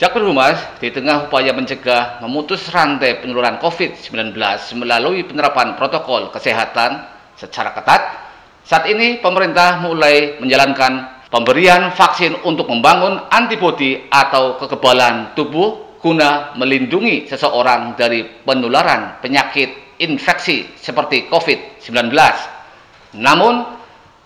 Jakpro Humas di tengah upaya mencegah memutus rantai penularan COVID-19 melalui penerapan protokol kesehatan secara ketat, saat ini pemerintah mulai menjalankan pemberian vaksin untuk membangun antibodi atau kekebalan tubuh guna melindungi seseorang dari penularan penyakit infeksi seperti COVID-19. Namun,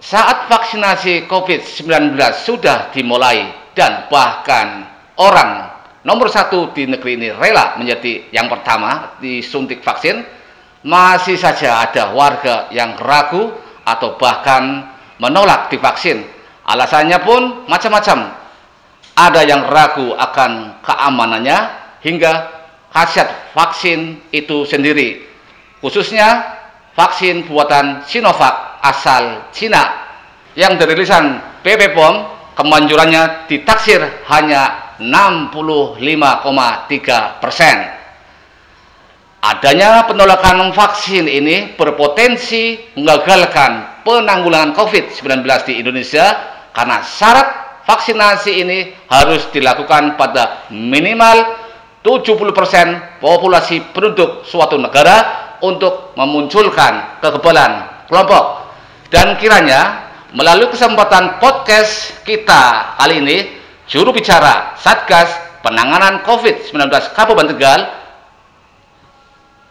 saat vaksinasi COVID-19 sudah dimulai dan bahkan orang nomor 1 di negeri ini rela menjadi yang pertama disuntik vaksin, masih saja ada warga yang ragu atau bahkan menolak divaksin. Alasannya pun macam-macam. Ada yang ragu akan keamanannya hingga khasiat vaksin itu sendiri, khususnya vaksin buatan Sinovac asal Cina yang dirilisan BP POM kemanjurannya ditaksir hanya 65,3%. Adanya penolakan vaksin ini berpotensi menggagalkan penanggulangan COVID-19 di Indonesia karena syarat vaksinasi ini harus dilakukan pada minimal 70% populasi penduduk suatu negara untuk memunculkan kekebalan kelompok. Dan kiranya melalui kesempatan podcast kita kali ini, juru bicara Satgas Penanganan COVID-19 Kabupaten Tegal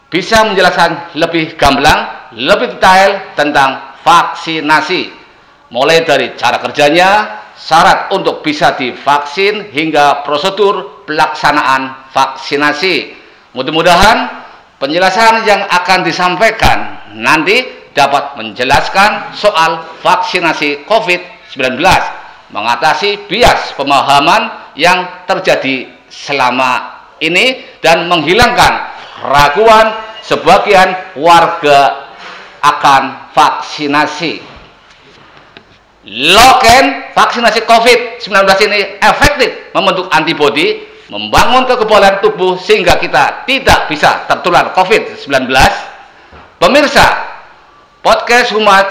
bisa menjelaskan lebih gamblang, lebih detail tentang vaksinasi, mulai dari cara kerjanya, syarat untuk bisa divaksin, hingga prosedur pelaksanaan vaksinasi. Mudah-mudahan penjelasan yang akan disampaikan nanti dapat menjelaskan soal vaksinasi COVID-19, mengatasi bias pemahaman yang terjadi selama ini dan menghilangkan keraguan sebagian warga akan vaksinasi. Loken vaksinasi COVID-19 ini efektif membentuk antibodi, membangun kekebalan tubuh sehingga kita tidak bisa tertular COVID-19. Pemirsa, podcast Humas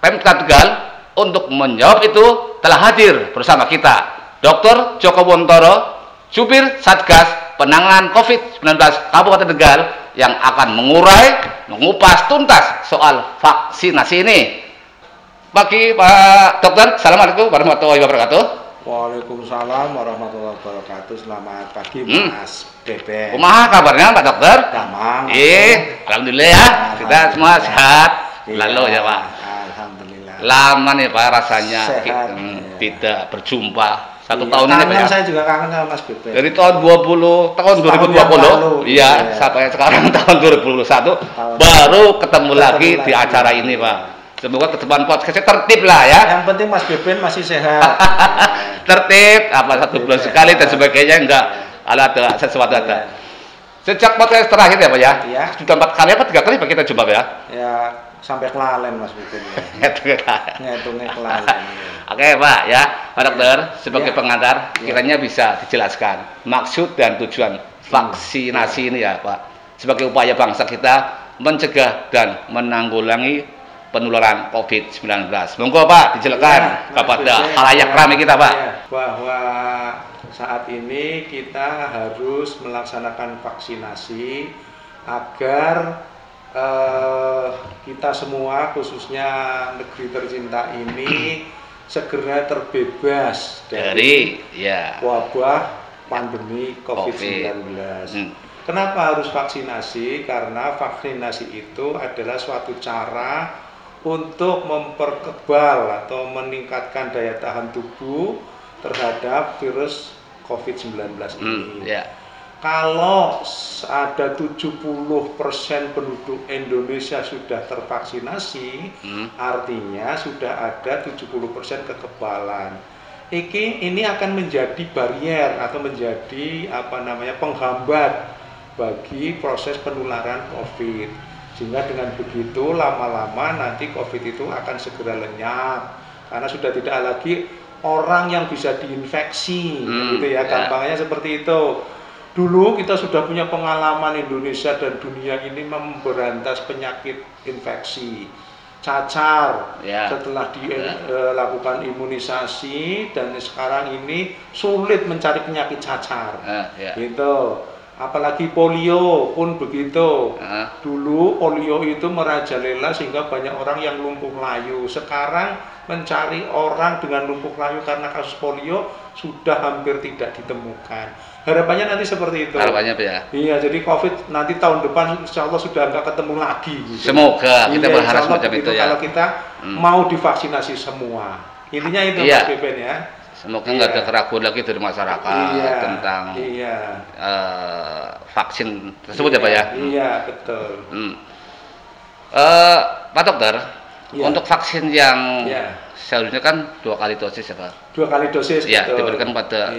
Pemkab Tegal untuk menjawab itu telah hadir bersama kita Dr. Joko Wontoro, Jubir Satgas Penanganan COVID-19 Kabupaten Tegal, yang akan mengupas tuntas soal vaksinasi ini. Pagi Pak Dokter, Assalamualaikum warahmatullahi wabarakatuh. Waalaikumsalam warahmatullahi wabarakatuh. Selamat pagi Mas Bebe. Kumaha kabarnya Pak Dokter? Damang. Alhamdulillah ya, kita semua sehat. Lalu ya Pak. Alhamdulillah. Lama nih Pak rasanya Sehat, tidak berjumpa. Satu iya, tahun ini Pak ya. Saya juga kangen sama Mas Bebe. Dari tahun 2020 iya, sampai sekarang tahun 2021 baru ketemu lagi di acara ini Pak. Semoga kedepan podcastnya tertib lah ya. Yang penting Mas Beben masih sehat. Tertib, apa 1 bulan sekali dan sebagainya, enggak ada sesuatu ada. Sejak podcast terakhir ya Pak ya? Iya. Sudah 4 kali apa 3 kali Pak kita coba ya? Ya sampai kelalen Mas Beben. Ngitungnya kelalen. Oke Pak ya, Pak Dokter sebagai Ya. pengantar kiranya bisa dijelaskan maksud dan tujuan vaksinasi ini ya Pak, sebagai upaya bangsa kita mencegah dan menanggulangi penularan COVID-19. Monggo Pak dijelaskan kepada khalayak ramai kita Pak. Ya, bahwa saat ini kita harus melaksanakan vaksinasi agar kita semua, khususnya negeri tercinta ini, segera terbebas dari wabah pandemi COVID-19. Kenapa harus vaksinasi? Karena vaksinasi itu adalah suatu cara untuk memperkebal atau meningkatkan daya tahan tubuh terhadap virus COVID-19 ini. Kalau ada 70% penduduk Indonesia sudah tervaksinasi, artinya sudah ada 70% kekebalan. Ini akan menjadi barrier atau menjadi penghambat bagi proses penularan COVID. Sehingga dengan begitu lama-lama nanti COVID itu akan segera lenyap karena sudah tidak lagi orang yang bisa diinfeksi, gitu ya. Gampangnya seperti itu. Dulu kita sudah punya pengalaman Indonesia dan dunia ini memberantas penyakit infeksi. cacar Ya. setelah dilakukan imunisasi, dan sekarang ini sulit mencari penyakit cacar. Ya. Gitu. Apalagi polio pun begitu. Ah. Dulu polio itu merajalela sehingga banyak orang yang lumpuh layu. Sekarang mencari orang dengan lumpuh layu karena kasus polio sudah hampir tidak ditemukan. Harapannya nanti seperti itu. Harapannya ya. Iya, jadi COVID nanti tahun depan insya Allah sudah nggak ketemu lagi. Gitu. Semoga kita Iya, berharap insya Allah semacam begitu, itu ya. kalau kita mau divaksinasi semua. Intinya itu Iya. Mas Beben ya. Semoga nggak ada keraguan lagi dari masyarakat tentang vaksin tersebut ya Pak ya. Iya, betul. Pak Dokter, untuk vaksin yang seharusnya kan 2 kali dosis ya Pak? 2 kali dosis, ya, betul. diberikan pada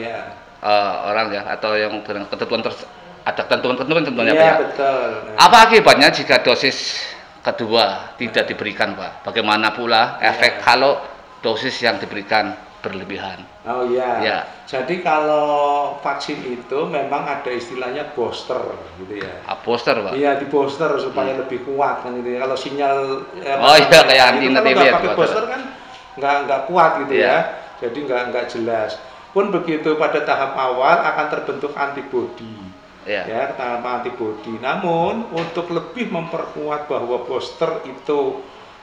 orang ya, atau yang dengan ketentuan ada ketentuan tentunya Pak ya? Ya? Betul. Apa akibatnya jika dosis kedua tidak diberikan Pak? Bagaimana pula efek kalau dosis yang diberikan berlebihan? Oh iya. Ya. Jadi kalau vaksin itu memang ada istilahnya booster gitu ya. Booster Pak? Iya, di booster supaya lebih kuat kan gitu ya. Kalau sinyal kayak anti-TV ya. Kalau pakai booster kan nggak kuat gitu ya. Jadi nggak jelas. Pun begitu pada tahap awal akan terbentuk antibodi. Ya, tahap antibodi. Namun untuk lebih memperkuat bahwa booster itu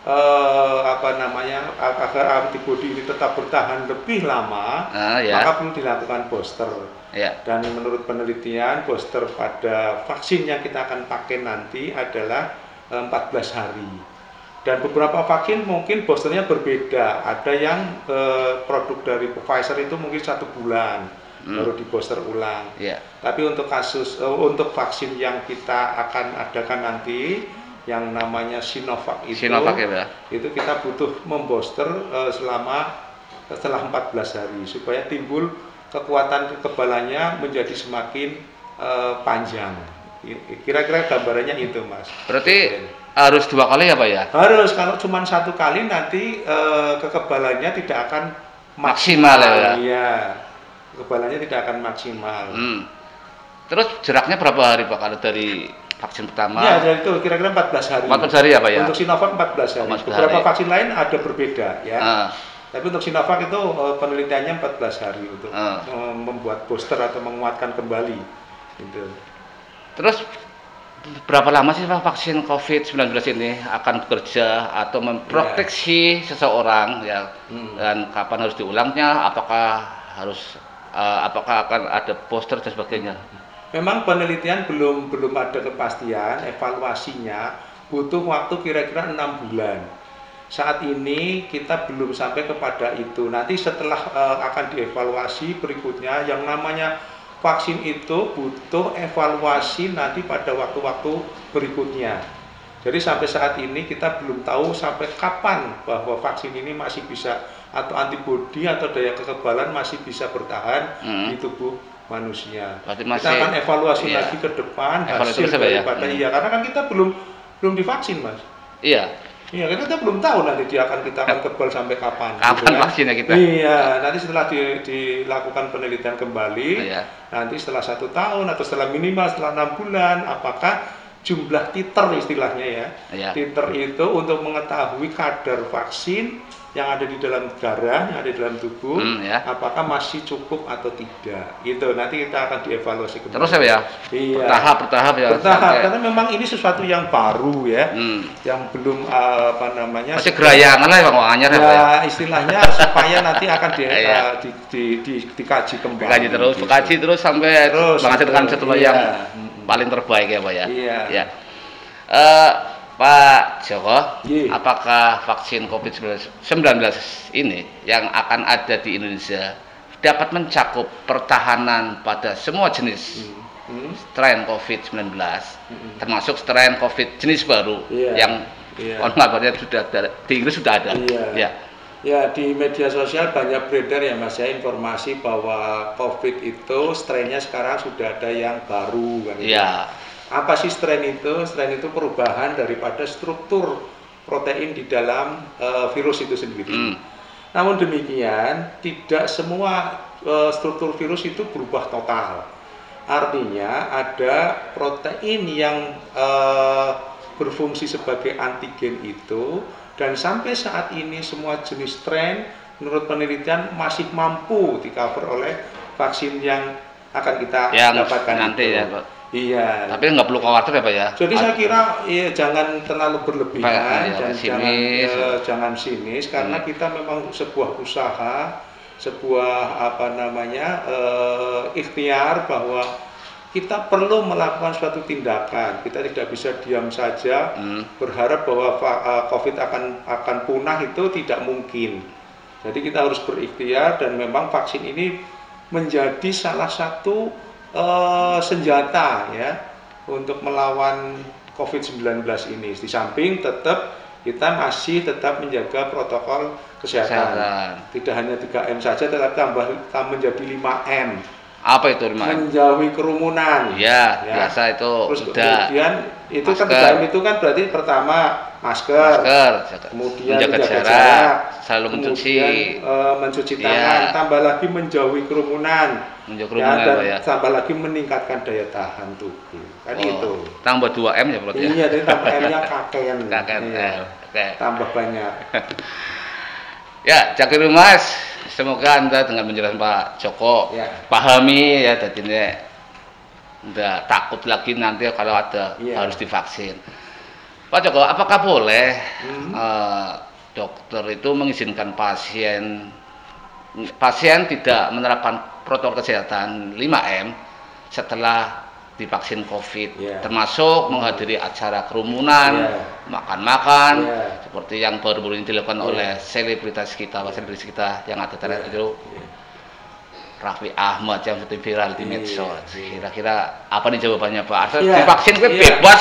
agar antibodi ini tetap bertahan lebih lama, maka perlu dilakukan booster. Dan menurut penelitian, booster pada vaksin yang kita akan pakai nanti adalah 14 hari. Dan beberapa vaksin mungkin boosternya berbeda. Ada yang produk dari Pfizer itu mungkin 1 bulan baru di booster ulang. Tapi untuk untuk vaksin yang kita akan adakan nanti, yang namanya Sinovac itu kita butuh membooster setelah 14 hari supaya timbul kekuatan kekebalannya menjadi semakin panjang. Kira-kira gambarannya itu Mas. Berarti harus 2 kali ya Pak ya? Harus. Kalau cuma 1 kali nanti kekebalannya tidak akan maksimal ya? Iya, kekebalannya tidak akan maksimal. Terus jaraknya berapa hari Pak kalau dari vaksin pertama? Ya, jadi itu kira-kira 14 hari. 14 hari ya Pak ya? Untuk Sinovac 14 hari. Beberapa vaksin lain ada berbeda ya. Tapi untuk Sinovac itu penelitiannya 14 hari untuk membuat booster atau menguatkan kembali. Gitu. Terus berapa lama sih Pak vaksin COVID-19 ini akan bekerja atau memproteksi seseorang ya? Dan kapan harus diulangnya? Apakah akan ada booster dan sebagainya? Memang penelitian belum ada kepastian, evaluasinya butuh waktu kira-kira 6 bulan. Saat ini kita belum sampai kepada itu. Nanti setelah akan dievaluasi berikutnya, yang namanya vaksin itu butuh evaluasi nanti pada waktu-waktu berikutnya. Jadi sampai saat ini kita belum tahu sampai kapan bahwa vaksin ini masih bisa, atau antibodi atau daya kekebalan masih bisa bertahan di tubuh manusia. Kita akan evaluasi lagi ke depan hasil daripada karena kan kita belum divaksin Mas. Iya, kita belum tahu nanti kita akan kebal sampai kapan. Kapan vaksinnya kita? Iya, nanti setelah dilakukan penelitian kembali, nanti setelah 1 tahun atau minimal setelah 6 bulan, apakah jumlah titer istilahnya ya. Titer itu untuk mengetahui kadar vaksin yang ada di dalam darah, yang ada di dalam tubuh, apakah masih cukup atau tidak. Gitu, nanti kita akan dievaluasi kembali. Terus ya? Iya. Bertahap ya. Bertahap, karena memang ini sesuatu yang baru ya, yang belum masih gerayangan lah Bang Anyar ya. Istilahnya supaya nanti akan dikaji kembali. Dikaji terus sampai menghasilkan setelah yang paling terbaik ya Pak ya. Iya. Pak Joko, apakah vaksin COVID-19 ini yang akan ada di Indonesia dapat mencakup pertahanan pada semua jenis strain COVID-19, termasuk strain COVID jenis baru yang kabarnya sudah di Inggris sudah ada? Ya, di media sosial banyak beredar ya Mas ya, informasi bahwa COVID itu strainnya sekarang sudah ada yang baru kan. Apa sih strain itu? Strain itu perubahan daripada struktur protein di dalam virus itu sendiri. Namun demikian, tidak semua struktur virus itu berubah total. Artinya ada protein yang berfungsi sebagai antigen itu Dan sampai saat ini semua jenis strain menurut penelitian masih mampu di-cover oleh vaksin yang akan kita dapatkan nanti itu. Ya, Pak. Iya. Tapi nggak perlu khawatir ya, Pak ya. Jadi saya kira ya, jangan terlalu berlebihan dan jangan sinis karena kita memang sebuah usaha, sebuah ikhtiar bahwa kita perlu melakukan suatu tindakan. Kita tidak bisa diam saja berharap bahwa COVID akan punah, itu tidak mungkin. Jadi kita harus berikhtiar dan memang vaksin ini menjadi salah satu senjata ya untuk melawan COVID-19 ini. Di samping kita masih tetap menjaga protokol kesehatan. Tidak hanya 3M saja, tetapi tambah menjadi 5M. Apa itu 5M? Menjauhi kerumunan. Ya, biasa itu. Terus kemudian itu kan 3M itu kan berarti pertama masker, kemudian menjaga jarak, selalu mencuci tangan, tambah lagi menjauhi kerumunan. Dan tambah lagi meningkatkan daya tahan tubuh. Kan itu. Tambah 2M ya berarti. Iya, jadi tambah M-nya KKN. Tambah banyak. Ya, Cakir Mas. Semoga Anda dengan penjelasan Pak Joko pahami ya, jadinya udah takut lagi nanti kalau ada harus divaksin. Pak Joko, apakah boleh dokter itu mengizinkan pasien tidak menerapkan protokol kesehatan 5M setelah divaksin COVID, termasuk menghadiri acara kerumunan, makan-makan, seperti yang baru-baru ini dilakukan oleh selebritas kita yang ada tadi itu, Raffi Ahmad yang seperti viral di medsos. Kira-kira apa nih jawabannya Pak? Asal divaksin bebas,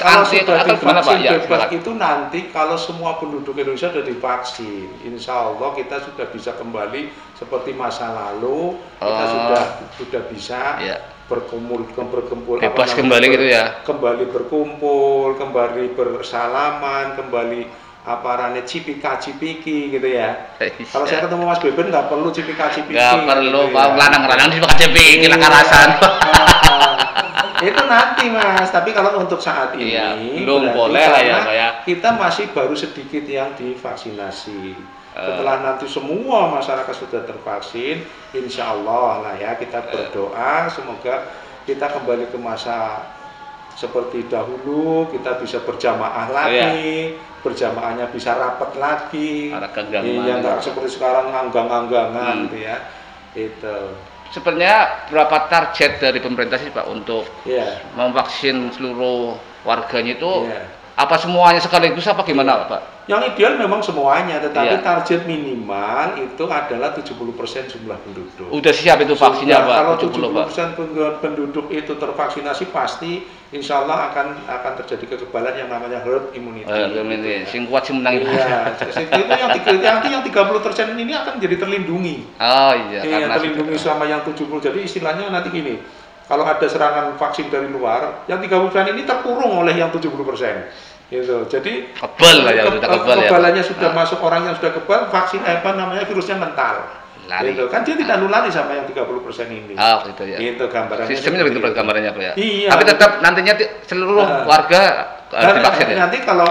anti atau gimana Pak? Bebas itu nanti kalau semua penduduk Indonesia sudah divaksin, insya Allah kita sudah bisa kembali seperti masa lalu, kita sudah bisa berkumpul bebas kembali gitu ya, kembali berkumpul, kembali bersalaman, kembali cipika-cipiki gitu ya. Kalau saya ketemu Mas Beben nggak perlu cipika-cipiki, nggak perlu Pak, lanang-lanang cipika-cipiki karasan. Itu nanti Mas, tapi kalau untuk saat ini belum boleh lah ya Pak ya. Kita masih baru sedikit yang divaksinasi. Setelah nanti semua masyarakat sudah tervaksin, insya Allah lah ya, kita berdoa semoga kita kembali ke masa seperti dahulu, kita bisa berjamaah lagi, berjamaahnya bisa rapat lagi, yang nggak seperti sekarang nganggang-nganggangan gitu ya. Itu. Sebenarnya berapa target dari pemerintah sih Pak untuk memvaksin seluruh warganya itu? Apa semuanya sekaligus apa gimana Pak? Yang ideal memang semuanya, tetapi target minimal itu adalah 70% jumlah penduduk. Udah siap itu vaksinnya Pak? Kalau 70% penduduk itu tervaksinasi, pasti insya Allah akan terjadi kekebalan yang namanya herd immunity. Sing kuat sih menang. Iya, itu yang 30% ini akan jadi terlindungi. Oh iya. Terlindungi sama yang 70. Jadi istilahnya nanti gini, kalau ada serangan vaksin dari luar, yang 30% ini terkurung oleh yang 70%. Gitu. Jadi kebalannya sudah masuk, orang yang sudah kebal, vaksin virusnya mental. Gitu. Kan dia tidak nulari sama yang 30% ini. Oh, gitu ya. Itu gambarannya. Sistemnya begitu gambarannya Pak ya. Iya. Tapi tetap nantinya seluruh warga divaksin ya. Nanti kalau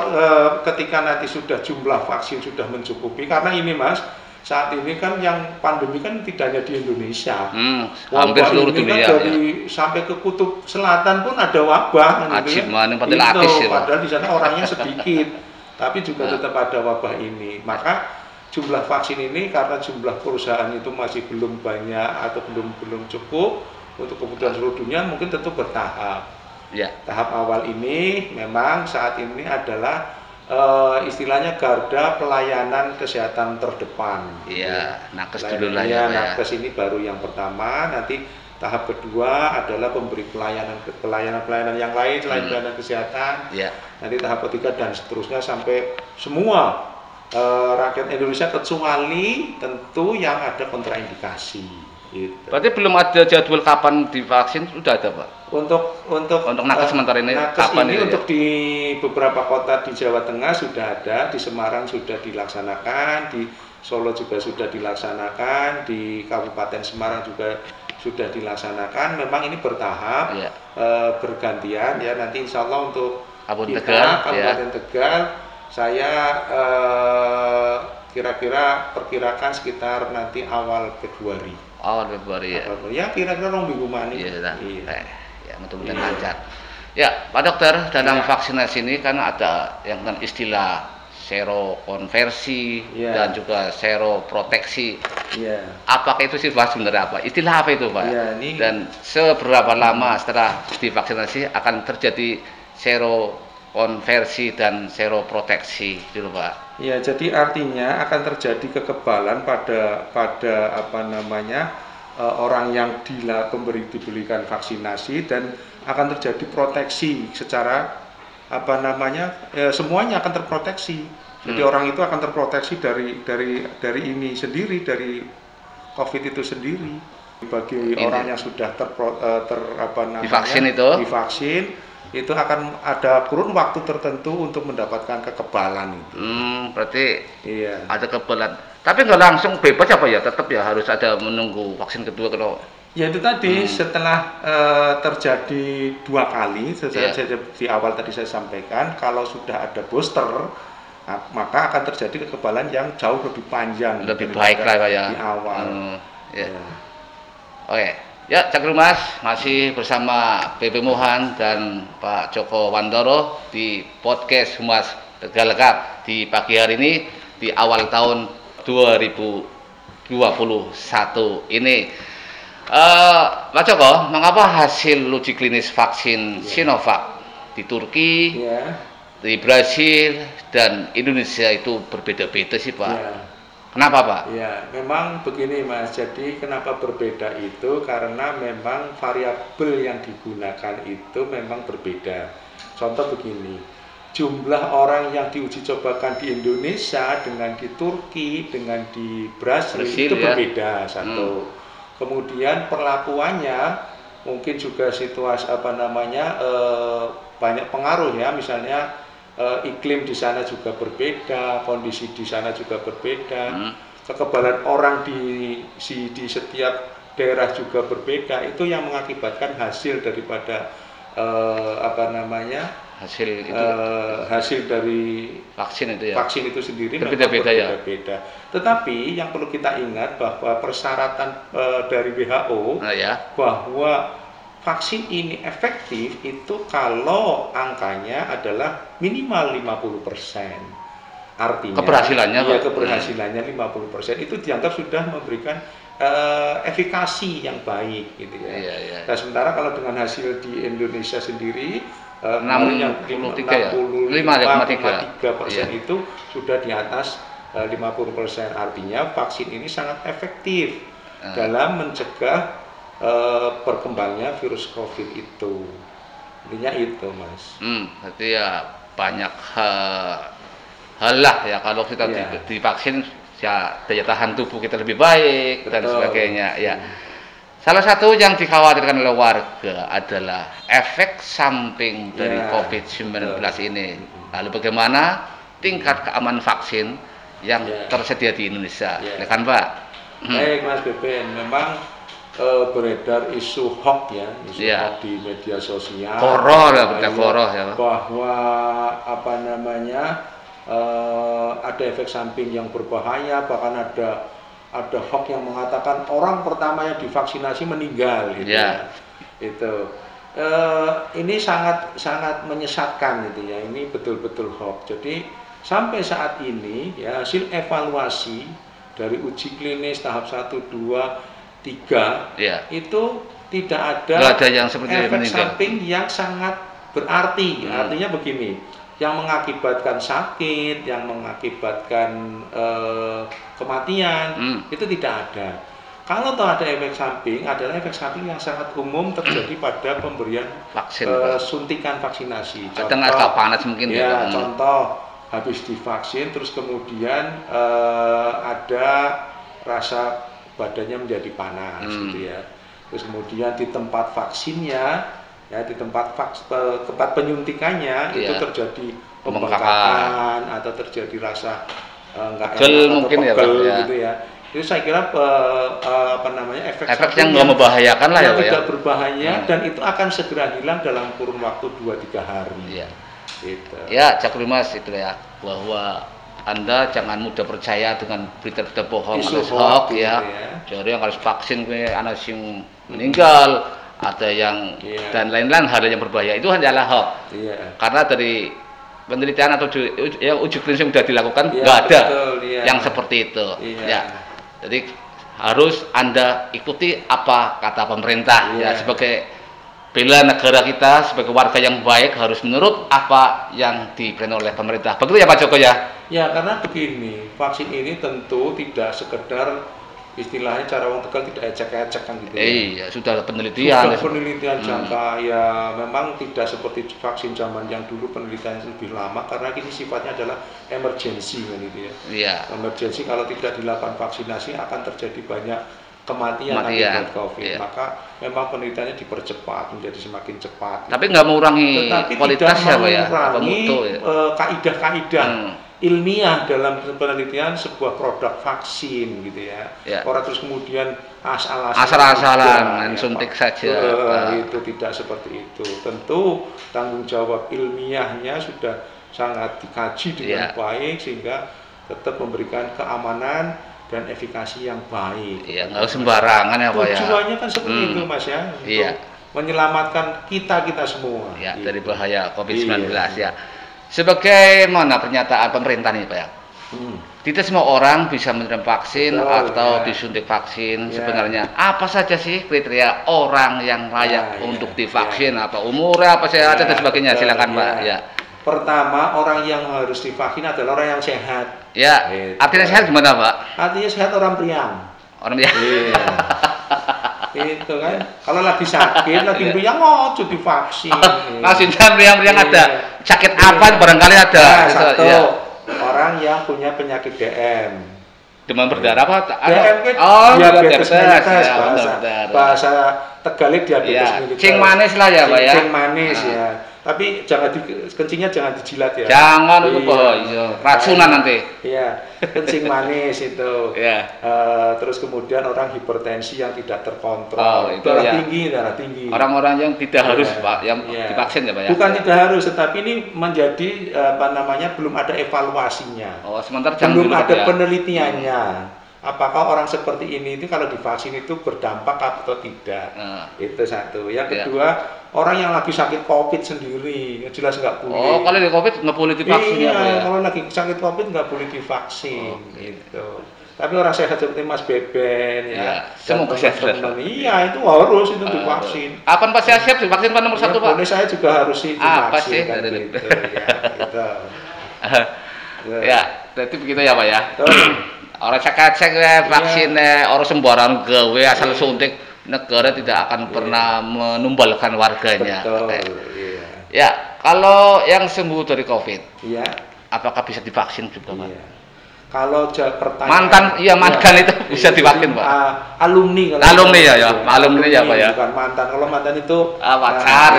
ketika nanti sudah jumlah vaksin sudah mencukupi, karena ini Mas, saat ini kan yang pandemi kan tidak hanya di Indonesia, hampir seluruh dunia. Kan sampai ke kutub selatan pun ada wabah, padahal di sana orangnya sedikit, tapi juga tetap ada wabah ini. Maka jumlah vaksin ini karena jumlah perusahaan itu masih belum banyak atau belum cukup untuk kebutuhan seluruh dunia, mungkin tentu bertahap. Tahap awal ini memang saat ini adalah istilahnya garda pelayanan kesehatan terdepan. Nakes dulu lah ya. Nakes ini baru yang pertama, nanti tahap kedua adalah pemberi pelayanan yang lain selain pelayanan kesehatan. Nanti tahap ketiga dan seterusnya sampai semua rakyat Indonesia kecuali tentu yang ada kontraindikasi. Gitu. Berarti belum ada jadwal kapan divaksin, sudah ada Pak? Untuk nakes sementara ini kapan ini untuk di beberapa kota di Jawa Tengah sudah ada, di Semarang sudah dilaksanakan, di Solo juga sudah dilaksanakan, di Kabupaten Semarang juga sudah dilaksanakan. Memang ini bertahap, bergantian ya. Nanti insya Allah untuk Kabupaten Tegal Saya kira-kira perkirakan sekitar nanti awal Februari. Awal Februari ya. Ya kira-kira 2 minggu mani. Iya, ya mudah-mudahan lancar. Ya, Pak Dokter, dalam vaksinasi ini kan ada yang dengan istilah serokonversi dan juga seroproteksi. Apakah itu sih Pak sebenarnya apa? Istilah apa itu Pak? Dan seberapa lama setelah divaksinasi akan terjadi serokonversi dan seroproteksi gitu Pak? Ya, jadi artinya akan terjadi kekebalan pada orang yang diberikan vaksinasi, dan akan terjadi proteksi secara semuanya akan terproteksi. Jadi orang itu akan terproteksi dari ini sendiri, dari COVID itu sendiri. Bagi orang yang sudah divaksin itu akan ada kurun waktu tertentu untuk mendapatkan kekebalan itu. Berarti ada kekebalan. Tapi nggak langsung bebas apa ya? Tetap ya harus ada menunggu vaksin kedua kalau. Ya itu tadi setelah terjadi 2 kali, di awal tadi saya sampaikan, kalau sudah ada booster, maka akan terjadi kekebalan yang jauh lebih panjang. Lebih baik lah Pak ya. Di awal. Oke. Ya, Cak Mas masih bersama PP Mohan dan Pak Joko Wandoro di podcast Humas Tegalekap di pagi hari ini di awal tahun 2021 ini. Pak Joko, mengapa hasil uji klinis vaksin Sinovac di Turki, di Brasil dan Indonesia itu berbeda-beda sih Pak? Kenapa Pak? Ya, memang begini Mas, jadi kenapa berbeda itu karena memang variabel yang digunakan itu memang berbeda. Contoh begini, jumlah orang yang diuji cobakan di Indonesia dengan di Turki, dengan di Brasil itu berbeda, satu. Kemudian perlakuannya mungkin juga situasi banyak pengaruh ya, misalnya iklim di sana juga berbeda, kondisi di sana juga berbeda, kekebalan orang di setiap daerah juga berbeda. Itu yang mengakibatkan hasil daripada hasil dari vaksin itu sendiri berbeda-beda ya. Tetapi yang perlu kita ingat bahwa persyaratan dari WHO bahwa vaksin ini efektif itu kalau angkanya adalah minimal 50%. Artinya keberhasilannya 50% itu dianggap sudah memberikan efikasi yang baik gitu ya. Nah, sementara kalau dengan hasil di Indonesia sendiri 65,3% itu sudah di atas 50%. Artinya vaksin ini sangat efektif dalam mencegah perkembangnya virus COVID itu. Intinya itu Mas. Berarti ya banyak hal lah ya kalau kita divaksin ya daya tahan tubuh kita lebih baik. Betul. Dan sebagainya ya. Salah satu yang dikhawatirkan oleh warga adalah efek samping dari COVID-19 ini. Lalu bagaimana tingkat keamanan vaksin yang tersedia di Indonesia? Ya kan Pak? Baik Mas Beben, memang beredar isu hoax hoax di media sosial bahwa ada efek samping yang berbahaya, bahkan ada hoax yang mengatakan orang pertama yang divaksinasi meninggal gitu itu ini sangat menyesatkan gitu ya. Ini betul-betul hoax. Jadi sampai saat ini ya hasil evaluasi dari uji klinis tahap 1, 2, 3 itu tidak ada yang efek samping yang sangat berarti. Artinya begini, yang mengakibatkan sakit, yang mengakibatkan kematian itu tidak ada. Kalau ada efek samping, adalah efek samping yang sangat umum terjadi pada pemberian vaksin, suntikan vaksinasi. Contoh agak panas mungkin contoh habis divaksin terus kemudian ada rasa badannya menjadi panas gitu ya. Terus kemudian di tempat vaksinnya di tempat penyuntikannya itu terjadi pembengkakan atau terjadi rasa enggak enak atau pegel gitu ya. Itu saya kira efek yang nggak membahayakan lah yang tidak berbahaya dan itu akan segera hilang dalam kurun waktu 2-3 hari. Gitu. Ya, Cak Mas itu ya. bahwa Anda jangan mudah percaya dengan berita-berita bohong isu alias hoax gitu ya. Jadi yang harus vaksin anak yang meninggal, ada yang dan lain-lain hal yang berbahaya itu hanyalah hoax. Karena dari penelitian atau uji klinis yang sudah dilakukan nggak ada yang seperti itu. Ya. Jadi harus Anda ikuti apa kata pemerintah ya, sebagai bela negara kita, sebagai warga yang baik harus menurut apa yang diperintahkan oleh pemerintah. Begitu ya Pak Joko ya? Ya, karena begini, vaksin ini tentu tidak sekedar istilahnya cara orang Tegal tidak ecek-ecek kan gitu ya. Iya, sudah penelitian. Sudah penelitian jangka ya, memang tidak seperti vaksin zaman yang dulu penelitiannya lebih lama karena ini sifatnya adalah emergency kan gitu ya. Iya. Emergency kalau tidak dilakukan vaksinasi akan terjadi banyak kematian akibat COVID. Maka memang penelitiannya dipercepat menjadi semakin cepat. Tapi nggak mengurangi kualitas ya Pak ya? Apa mutu ya? Kaidah-kaidah ilmiah dalam penelitian sebuah produk vaksin gitu ya. Orang terus kemudian asal-asalan suntik saja. Itu tidak seperti itu. Tentu tanggung jawab ilmiahnya sudah sangat dikaji dengan baik sehingga tetap memberikan keamanan dan efikasi yang baik. Iya, nggak sembarangan ya Pak ya. Tujuannya kan seperti itu Mas ya, untuk menyelamatkan kita semua. Ya, dari bahaya COVID-19 ya. Sebagaimana pernyataan pemerintah nih Pak ya. Tidak semua orang bisa menerima vaksin atau disuntik vaksin. Sebenarnya apa saja sih kriteria orang yang layak untuk divaksin? Apa umurnya, apa sehat dan sebagainya? Silakan Pak. Ya. Pertama, orang yang harus divaksin adalah orang yang sehat. Ya, artinya sehat gimana Pak? Artinya sehat orang priang. Orang priang. Iya. Itu kan, kalau lagi sakit, lagi priang, ojo divaksin. Maksudnya priang-priang ada sakit apa barangkali ada. Satu, orang yang punya penyakit DM. Demam berdarah apa? DM kan diabetes mellitus, bahasa Tegalnya diabetes mellitus. Cing manis lah ya Pak ya. Cing manis ya. Tapi jangan kencingnya jangan dijilat ya. Jangan racunan nanti. Iya, kencing manis itu. Terus kemudian orang hipertensi yang tidak terkontrol. Darah tinggi. Orang-orang yang tidak harus Pak, yang divaksin ya Pak ya. Bukan tidak harus, tetapi ini menjadi belum ada evaluasinya. Sementara belum ada penelitiannya. Apakah orang seperti ini itu kalau divaksin itu berdampak atau tidak? Itu satu. Yang kedua, orang yang lagi sakit COVID sendiri, jelas nggak boleh. Kalau di COVID nggak boleh divaksin ya? Kalau lagi sakit COVID nggak boleh divaksin. Gitu. Tapi orang sehat seperti Mas Beben ya, semoga sehat. Iya, itu harus itu divaksin. Apa Pak siap divaksin Pak nomor 1 Pak? Boleh, saya juga harus divaksin. Apa sih? Kan, gitu. Ya, berarti begitu ya Pak ya. Orang cek vaksin orang sembarang gawe asal suntik, negara tidak akan pernah menumbalkan warganya. Ya, kalau yang sembuh dari COVID, apakah bisa divaksin juga Pak? Kalau pertanyaan mantan itu bisa divaksin Pak. Alumni alumni ya Pak ya. Bukan mantan. Kalau mantan itu pacar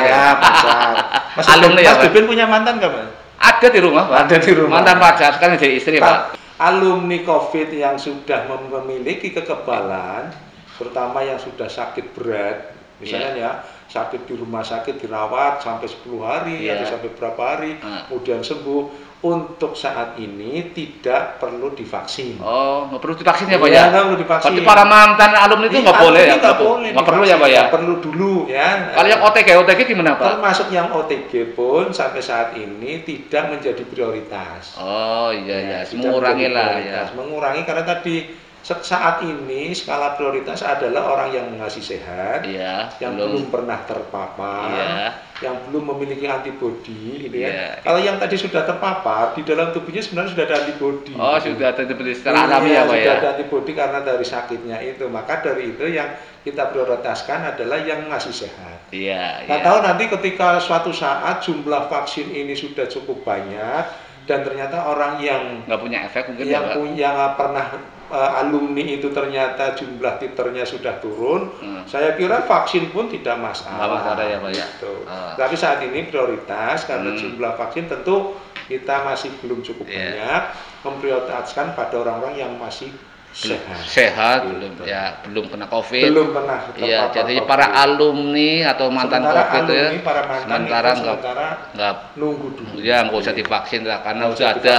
pacar. Alumni ya Pak. Mas Beben punya mantan nggak Pak? Ada di rumah Pak. Ada di rumah. Mantan pacar sekarang jadi istri Pak. Alumni COVID yang sudah memiliki kekebalan, terutama yang sudah sakit berat, misalnya sakit di rumah sakit dirawat sampai 10 hari atau sampai berapa hari, kemudian sembuh, untuk saat ini tidak perlu divaksin. Nggak perlu divaksin ya Pak ya? Nggak perlu divaksin. Berarti para mantan alumni itu nggak boleh ya? Nggak perlu ya Pak ya? Perlu dulu ya. Kalau yang OTG gimana Pak? Termasuk yang OTG pun sampai saat ini tidak menjadi prioritas. Mengurangi lah ya. Mengurangi karena tadi saat ini skala prioritas adalah orang yang masih sehat, yang belum pernah terpapar, yang belum memiliki antibodi, gitu ya. Kalau yang tadi sudah terpapar, di dalam tubuhnya sebenarnya sudah ada antibodi. Sudah ada antibodi secara alami ya Pak ya. Sudah ada antibodi karena dari sakitnya itu. Maka dari itu yang kita prioritaskan adalah yang masih sehat. Tahu nanti ketika suatu saat jumlah vaksin ini sudah cukup banyak dan ternyata orang yang nggak punya efek mungkin yang pernah alumni itu ternyata jumlah titernya sudah turun, saya kira vaksin pun tidak masalah. Ya Pak ya. Gitu. Tapi saat ini prioritas karena jumlah vaksin tentu kita masih belum cukup banyak, memprioritaskan pada orang-orang yang masih sehat belum ya, belum kena COVID. Belum pernah. Iya, jadi para alumni atau mantan COVID ya, sementara nggak nunggu dulu. Ya, nggak usah divaksin lah, karena sudah ada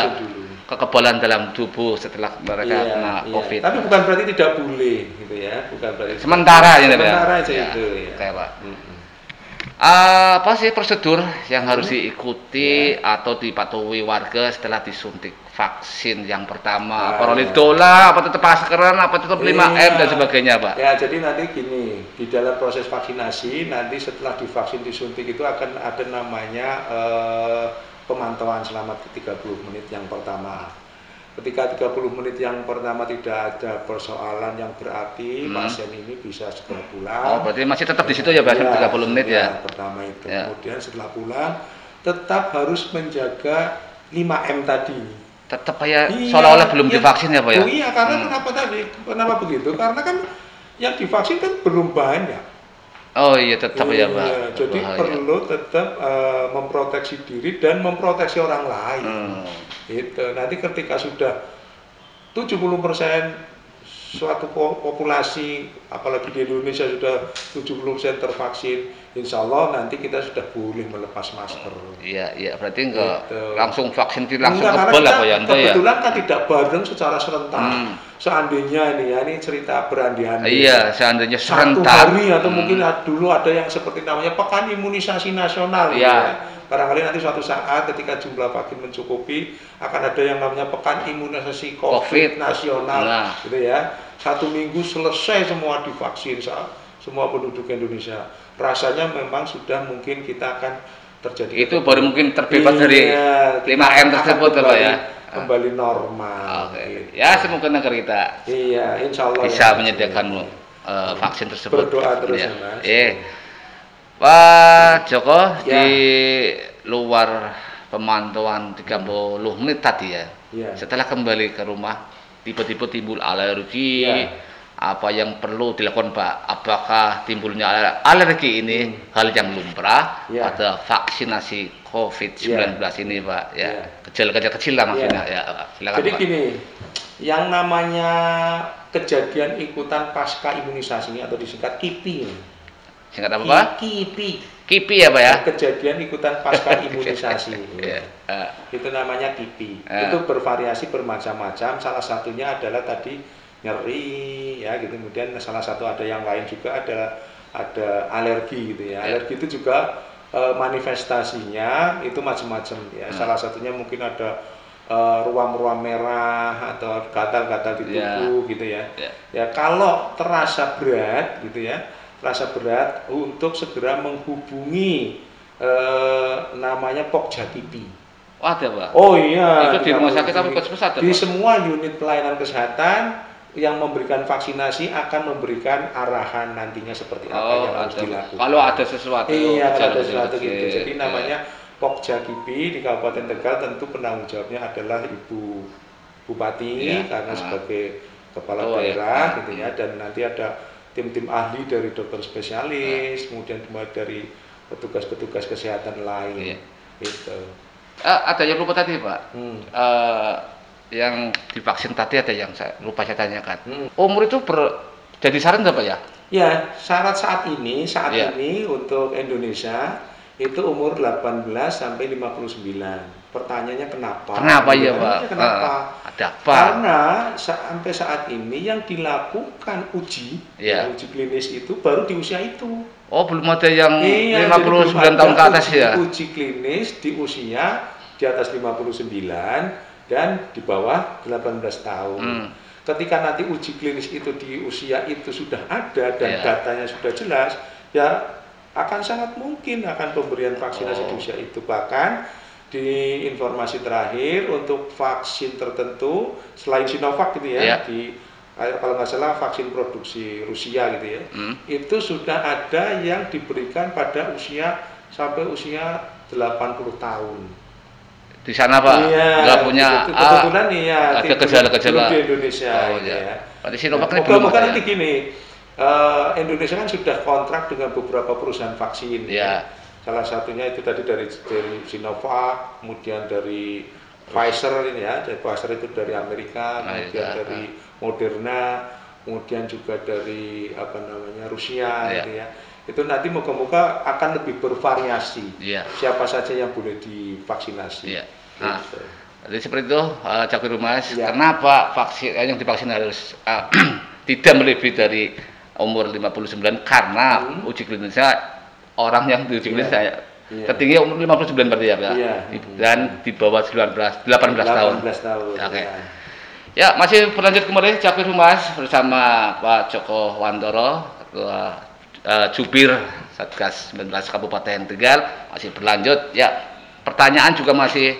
kekebalan dalam tubuh setelah mereka kena COVID. Tapi bukan berarti tidak boleh, gitu ya. Bukan berarti. Sementara aja itu. Kayak Pak. Apa sih prosedur yang harus diikuti atau dipatuhi warga setelah disuntik vaksin yang pertama? Apa Rolidola, apa tetap maskeran, apa tetap 5M dan sebagainya, Pak? Ya, jadi nanti gini, di dalam proses vaksinasi nanti setelah divaksin disuntik itu akan ada namanya pemantauan selama 30 menit yang pertama. Ketika 30 menit yang pertama tidak ada persoalan yang berarti pasien ini bisa segera pulang. Oh, berarti masih tetap di situ ya, Pak, 30 menit ya? Pertama itu. Kemudian setelah pulang tetap harus menjaga 5M tadi. Tetap ya, seolah-olah belum divaksin ya, Pak ya? Oh iya, karena kenapa tadi? Kenapa begitu? Karena kan yang divaksin kan belum banyak. Oh iya, tetap ya, Pak. Iya, jadi perlu tetap memproteksi diri dan memproteksi orang lain. Itu nanti ketika sudah 70% suatu populasi, apalagi di Indonesia sudah 70% tervaksin, insya Allah nanti kita sudah boleh melepas masker. Iya, berarti enggak langsung vaksin langsung kebal apa ya? Kebetulan kan tidak bareng secara serentak. Seandainya ini cerita berandai-andai. Iya, seandainya serentak. Satu hari atau mungkin dulu ada yang seperti namanya pekan imunisasi nasional. Iya. Barangkali nanti suatu saat ketika jumlah vaksin mencukupi akan ada yang namanya pekan imunisasi COVID nasional, gitu ya. 1 minggu selesai semua divaksin semua penduduk Indonesia. Rasanya memang sudah mungkin kita akan terjadi. Itu baru mungkin terbebas dari 5M tersebut, Pak ya. Kembali normal. Gitu. Ya, semoga negara kita. Iya, insya Allah bisa menyediakan vaksin tersebut. Berdoa terus ya, Mas. Pak Joko, di luar pemantauan 30 menit tadi ya, setelah kembali ke rumah tiba-tiba timbul alergi, apa yang perlu dilakukan Pak? Apakah timbulnya alergi ini hal yang lumrah pada vaksinasi COVID-19 ini, Pak? Gejala-gejala kecil lah maksudnya. Silakan, jadi Pak. Gini, yang namanya kejadian ikutan pasca imunisasi ini atau disingkat KIPI. Singkat apa, Pak? KIPI ya, Pak ya? Kejadian ikutan pasca imunisasi. Itu namanya KIPI. Itu bervariasi bermacam-macam. Salah satunya adalah tadi nyeri, ya gitu. Kemudian salah satu ada yang lain juga ada alergi gitu ya. Alergi itu juga manifestasinya itu macam-macam ya. Salah satunya mungkin ada ruam-ruam merah atau gatal-gatal di tubuh gitu ya. Ya kalau terasa berat gitu ya. Rasa berat untuk segera menghubungi namanya Pokja KIPI. Ada, Pak? Oh iya. Itu di rumah sakit apa puskesmas? Di semua unit pelayanan kesehatan yang memberikan vaksinasi akan memberikan arahan nantinya seperti apa yang harus dilakukan. Kalau ada sesuatu. Iya, kalau ada sesuatu gitu. Jadi namanya Pokja KIPI di Kabupaten Tegal tentu penanggung jawabnya adalah Ibu Bupati karena sebagai kepala daerah gitu ya, dan nanti ada tim-tim ahli dari dokter spesialis, kemudian dari petugas-petugas kesehatan lain. Gitu. Ada yang lupa tadi, Pak. Yang divaksin tadi ada yang lupa saya tanyakan. Umur itu jadi syarat nggak, Pak ya? Ya, syarat saat ini untuk Indonesia itu umur 18 sampai 59. Pertanyaannya kenapa? Kenapa ya, Pak? Kenapa? Ada apa? Karena sampai saat ini yang dilakukan uji klinis itu baru di usia itu. Oh, belum ada yang 59 tahun ke atas ya? Uji klinis di usia di atas 59 dan di bawah 18 tahun. Ketika nanti uji klinis itu di usia itu sudah ada dan datanya sudah jelas, ya akan sangat mungkin akan pemberian vaksinasi di usia itu. Bahkan di informasi terakhir untuk vaksin tertentu selain Sinovac gitu ya, kalau nggak salah vaksin produksi Rusia gitu ya, itu sudah ada yang diberikan pada usia sampai usia 80 tahun. Di sana, Pak, nggak punya kebetulan ada gejala-gejala di Indonesia. Berarti Sinovac ini belum ada. Nanti gini, Indonesia kan sudah kontrak dengan beberapa perusahaan vaksin. Salah satunya itu tadi dari Sinovac, kemudian dari Pfizer ini ya, Pfizer itu dari Amerika, kemudian dari Moderna, kemudian juga dari Rusia, gitu ya. Itu nanti moga-moga akan lebih bervariasi. Siapa saja yang boleh divaksinasi. Nah, jadi seperti itu, Cak Rumas. Kenapa vaksin yang divaksin harus tidak melebihi dari umur 59? Karena uji klinisnya orang yang diuji klinis tertinggi umur 59 berarti ya, Pak. Dan di bawah 18 tahun. Oke. Ya, masih berlanjut kembali Cak Rumas bersama Pak Joko Wantoro, Ketua Jubir Satgas 19 Kabupaten Tegal. Masih berlanjut ya, pertanyaan juga masih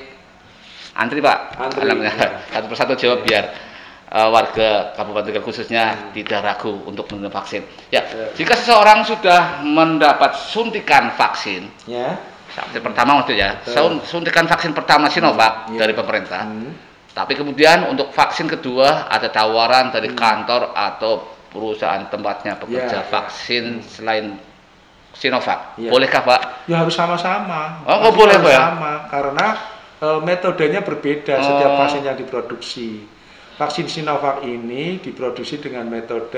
antri Pak, satu persatu jawab biar warga Kabupaten Tegal khususnya tidak ragu untuk menerima vaksin. Ya, jika seseorang sudah mendapat suntikan vaksin, vaksin pertama maksudnya, suntikan vaksin pertama Sinovac dari pemerintah, tapi kemudian untuk vaksin kedua ada tawaran dari kantor atau perusahaan tempatnya bekerja vaksin selain Sinovac, bolehkah Pak? Ya harus sama-sama. Oh, boleh Pak ya? Sama, karena metodenya berbeda setiap vaksin yang diproduksi. Vaksin Sinovac ini diproduksi dengan metode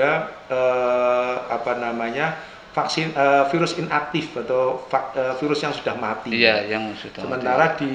vaksin virus inaktif atau virus yang sudah mati. Iya, yang sudah. Sementara di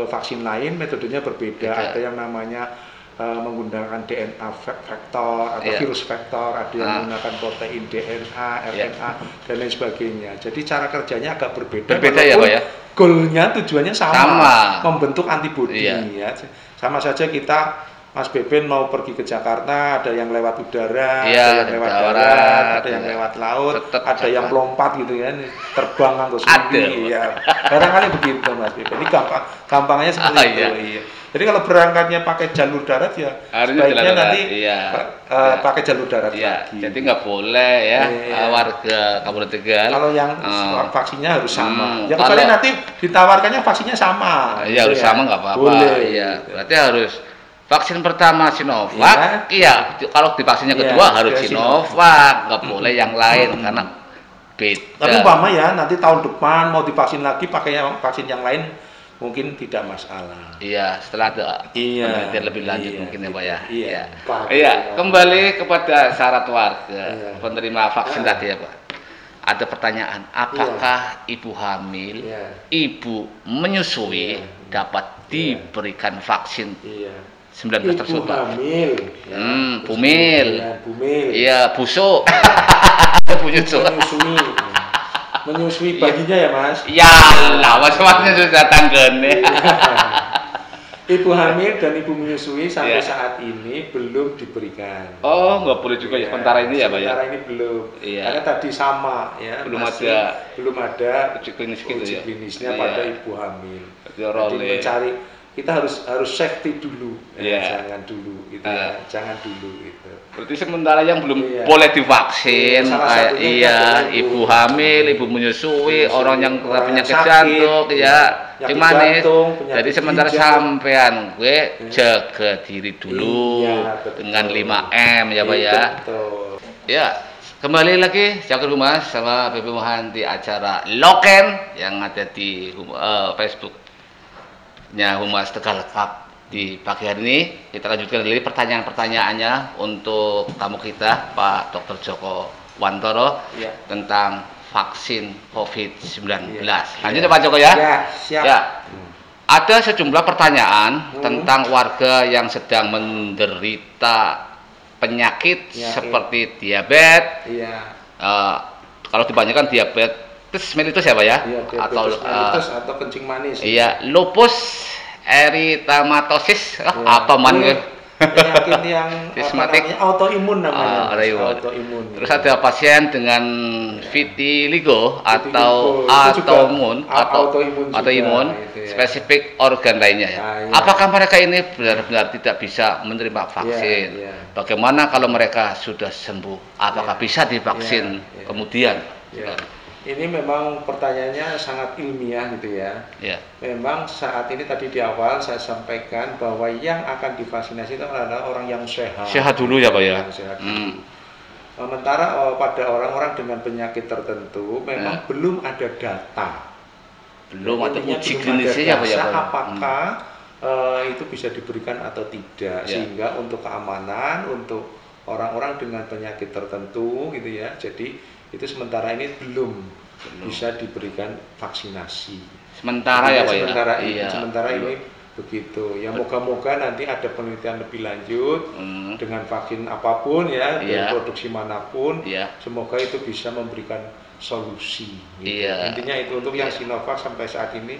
vaksin lain metodenya berbeda. Ada yang namanya menggunakan DNA vektor atau virus vektor, ada yang menggunakan protein DNA, RNA dan lain sebagainya. Jadi cara kerjanya agak berbeda ya Pak ya? Goalnya, tujuannya sama. Membentuk antibodi ya. Sama saja kita, Mas Beben mau pergi ke Jakarta, ada yang lewat udara, ada yang lewat darat, ada yang lewat laut, ada yang melompat gitu kan, terbang angkut sendiri. Ya. Barangkali begitu Mas Beben. Ini gampangnya seperti itu. Iya. Jadi kalau berangkatnya pakai jalur darat ya sebaiknya nanti pakai jalur darat lagi. Jadi nggak boleh ya warga Kabupaten Tegal. Kalau yang vaksinnya harus sama. Ya kecuali nanti ditawarkannya vaksinnya sama. Iya harus sama nggak apa-apa. Iya. Berarti harus vaksin pertama Sinovac. Iya. Kalau di vaksinnya kedua harus Sinovac, nggak boleh yang lain karena beda. Tapi umpama ya nanti tahun depan mau divaksin lagi pakai vaksin yang lain, mungkin tidak masalah. Iya, setelah ada penelitian lebih lanjut mungkin ya Pak ya. Iya. Kembali kepada syarat warga penerima vaksin tadi ya Pak. Ada pertanyaan, apakah ibu hamil, ibu menyusui dapat diberikan vaksin 19 tersebut? Ibu hamil. Bumil. Iya, busuk. Menyusui bayinya ya Mas? Ya lah, Mas-masnya sudah datang gini. Ibu hamil dan ibu menyusui sampai saat ini belum diberikan. Oh, nggak boleh juga ya sementara ini ya Pak ya? Sementara ini belum. Karena tadi sama ya. Belum ada uji klinis gitu uji klinisnya pada ibu hamil. Jadi kita harus safety dulu, jangan dulu itu jangan dulu itu. Berarti sementara yang belum boleh divaksin, ibu hamil, ibu menyusui, orang yang penyakit jantung, yang manis. Jadi sementara sampean gue jaga diri dulu dengan 5M ya Pak ya. Ya, kembali lagi Cak Rumas sama Bebe Mohan di acara Loken yang ada di Facebooknya Humas Tegal Cup. Di pagi hari ini kita lanjutkan lagi pertanyaan-pertanyaannya untuk tamu kita Pak Dr. Joko Wantoro tentang vaksin COVID-19. Lanjut Pak Joko ya. Siap. Ya. Ada sejumlah pertanyaan tentang warga yang sedang menderita penyakit seperti diabetes. Kalau dibanyakan diabetes mellitus ya Pak ya? Atau mellitus atau kencing manis. Iya, lupus eritematosis apa penyakit yang autoimun namanya. Autoimun. Terus ada pasien dengan vitiligo atau autoimun spesifik organ lainnya ya. Apakah mereka ini benar-benar tidak bisa menerima vaksin? Bagaimana kalau mereka sudah sembuh? Apakah bisa divaksin kemudian? Ini memang pertanyaannya sangat ilmiah gitu ya. Memang saat ini tadi di awal saya sampaikan bahwa yang akan divaksinasi itu adalah orang yang sehat. Sehat dulu ya Pak ya. Sementara pada orang-orang dengan penyakit tertentu memang belum ada data. Belum ada uji klinisnya ya Pak ya. Apakah itu bisa diberikan atau tidak, sehingga untuk keamanan untuk orang-orang dengan penyakit tertentu gitu ya. Jadi itu sementara ini belum bisa diberikan vaksinasi. Sementara ya Pak ya. Sementara ini begitu. Ya moga-moga nanti ada penelitian lebih lanjut dengan vaksin apapun ya, dari produksi manapun. Semoga itu bisa memberikan solusi. Gitu. Intinya itu untuk yang Sinovac sampai saat ini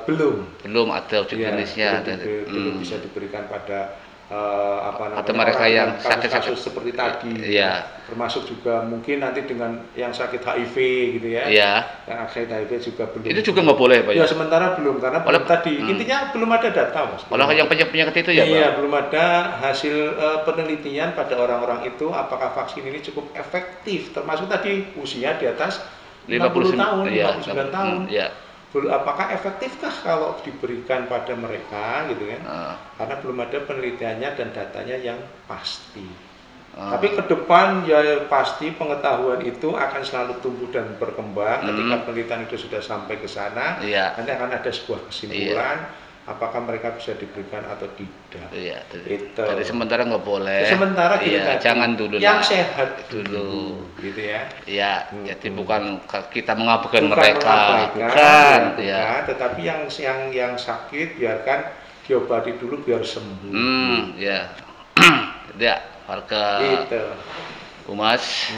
belum ada uji klinisnya, belum bisa diberikan pada atau mereka yang kasus seperti tadi, termasuk juga mungkin nanti dengan yang sakit HIV gitu ya, yang sakit HIV juga belum. Itu juga nggak boleh Pak ya? Sementara belum, karena belum tadi intinya belum ada data Mas. Kalau yang penyakit itu ya Pak? Iya, belum ada hasil penelitian pada orang-orang itu apakah vaksin ini cukup efektif, termasuk tadi usia di atas 50 tahun, 59 tahun. Apakah efektifkah kalau diberikan pada mereka gitu kan? Karena belum ada penelitiannya dan datanya yang pasti. Tapi ke depan ya pasti pengetahuan itu akan selalu tumbuh dan berkembang. Ketika penelitian itu sudah sampai ke sana, nanti akan ada sebuah kesimpulan apakah mereka bisa diberikan atau tidak. Jadi sementara nggak boleh. Sementara jangan dulu. Yang sehat dulu, gitu ya. Jadi bukan kita mengabaikan mereka, bukan. Tetapi yang sakit biarkan diobati dulu biar sembuh. Warga Humas.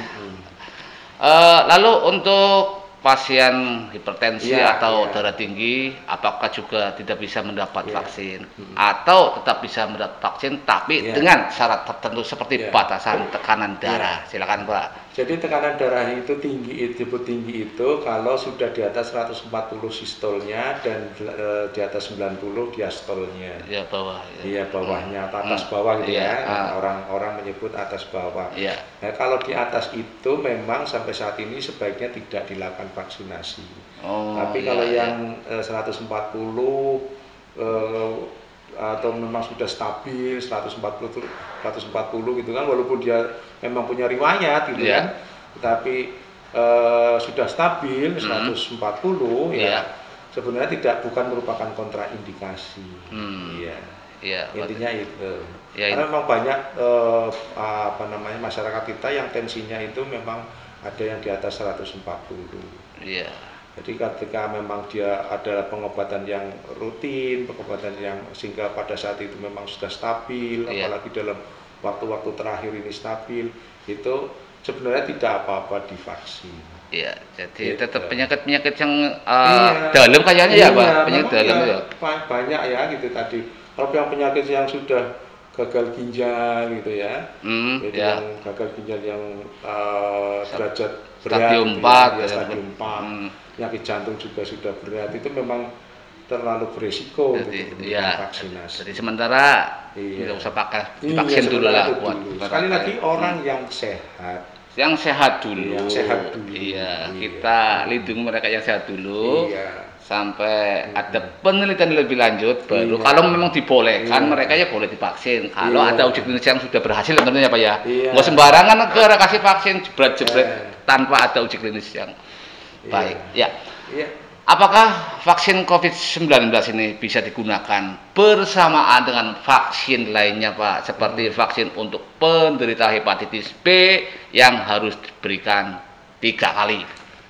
Lalu untuk pasien hipertensi atau darah tinggi, apakah juga tidak bisa mendapat vaksin atau tetap bisa mendapat vaksin tapi dengan syarat tertentu seperti batasan tekanan darah? Silakan Pak. Jadi tekanan darah itu tinggi itu kalau sudah di atas 140 sistolnya dan di atas 90 diastolnya. Bawahnya atau atas bawah gitu ya. Orang-orang menyebut atas bawah. Nah, kalau di atas itu memang sampai saat ini sebaiknya tidak dilakukan vaksinasi. Tapi kalau yang 140 atau memang sudah stabil 140 gitu kan, walaupun dia memang punya riwayat gitu kan, tetapi sudah stabil 140 sebenarnya bukan merupakan kontraindikasi. Intinya itu. Karena memang banyak masyarakat kita yang tensinya itu memang ada yang di atas 140. Jadi ketika memang dia adalah pengobatan yang rutin, pengobatan yang sehingga pada saat itu memang sudah stabil, apalagi dalam waktu-waktu terakhir ini stabil, itu sebenarnya tidak apa-apa divaksin. Jadi tetap penyakit-penyakit yang dalam kayaknya Pak, penyakit dalam ya. Banyak ya gitu tadi. Kalau yang penyakit yang sudah gagal ginjal gitu ya, yang gagal ginjal yang derajat berat, stadium 4, stadium 4. Penyakit jantung juga sudah berat, itu memang terlalu beresiko untuk vaksinasi. Jadi sementara nggak usah pakai vaksin dulu lah. Sekali lagi orang yang sehat. Yang sehat dulu. Kita lindungi mereka yang sehat dulu. Sampai ada penelitian lebih lanjut baru kalau memang dibolehkan mereka ya boleh divaksin. Kalau ada uji klinis yang sudah berhasil tentunya Pak ya. Nggak sembarangan negara kasih vaksin jebret-jebret tanpa ada uji klinis yang baik. Apakah vaksin COVID-19 ini bisa digunakan bersamaan dengan vaksin lainnya Pak? Seperti vaksin untuk penderita hepatitis B yang harus diberikan 3 kali.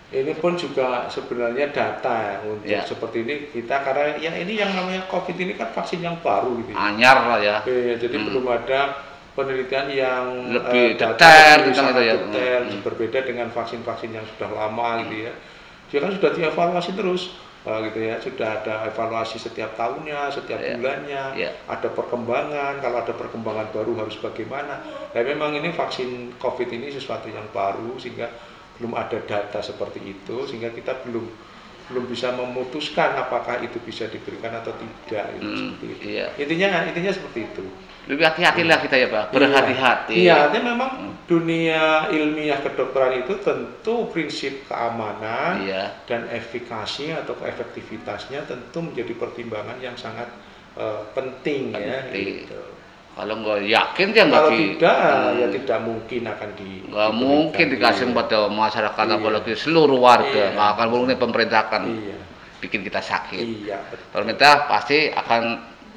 Ini pun juga sebenarnya data untuk seperti ini kita, karena ini yang namanya COVID ini kan vaksin yang baru gitu. Anyar lah ya. Jadi belum ada penelitian yang lebih detail, berbeda dengan vaksin-vaksin yang sudah lama gitu ya. Dia kan sudah dievaluasi terus gitu ya, sudah ada evaluasi setiap tahunnya, setiap bulannya, ada perkembangan, kalau ada perkembangan baru harus bagaimana. Dan memang ini vaksin COVID ini sesuatu yang baru sehingga belum ada data seperti itu, sehingga kita belum bisa memutuskan apakah itu bisa diberikan atau tidak seperti itu. Intinya seperti itu. Lebih hati-hatilah kita ya Pak, berhati-hati. Artinya memang dunia ilmiah kedokteran itu tentu prinsip keamanan dan efikasi atau efektivitasnya tentu menjadi pertimbangan yang sangat penting. Gitu. Kalau nggak yakin dia kalau tidak tidak mungkin akan nggak mungkin dikasih pada masyarakat, apalagi seluruh warga. Nggak akan mungkin pemerintah akan bikin kita sakit. Pemerintah pasti akan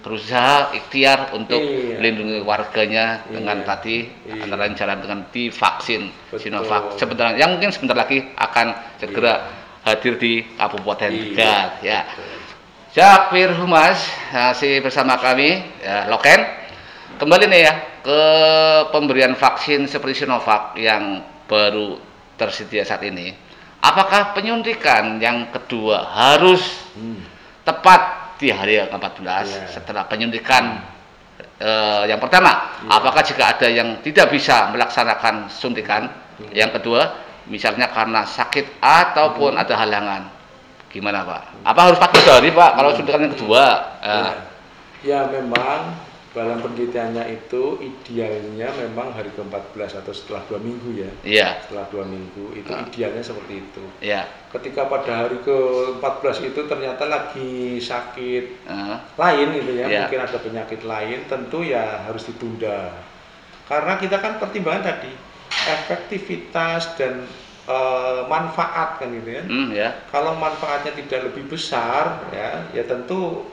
berusaha ikhtiar untuk melindungi warganya dengan tadi antara lain jalan dengan divaksin Sinovac. Sebentar, yang mungkin sebentar lagi akan segera hadir di Kabupaten Tegal. Ya. Syakfir Humas masih bersama kami, ya, Loken. Kembali nih ya ke pemberian vaksin seperti Sinovac yang baru tersedia saat ini. Apakah penyuntikan yang kedua harus tepat di hari ke-14 setelah penyuntikan yang pertama? Apakah jika ada yang tidak bisa melaksanakan suntikan yang kedua, misalnya karena sakit ataupun ada halangan? Gimana Pak? Apa harus 14 hari Pak kalau suntikan yang kedua? Ya memang dalam penelitiannya itu idealnya memang hari ke-14 atau setelah 2 minggu ya. Iya. Setelah 2 minggu itu idealnya seperti itu. Iya. Ketika pada hari ke-14 itu ternyata lagi sakit lain gitu ya, mungkin ada penyakit lain, tentu ya harus ditunda. Karena kita kan pertimbangan tadi efektivitas dan manfaat kan gitu ya. Kalau manfaatnya tidak lebih besar ya tentu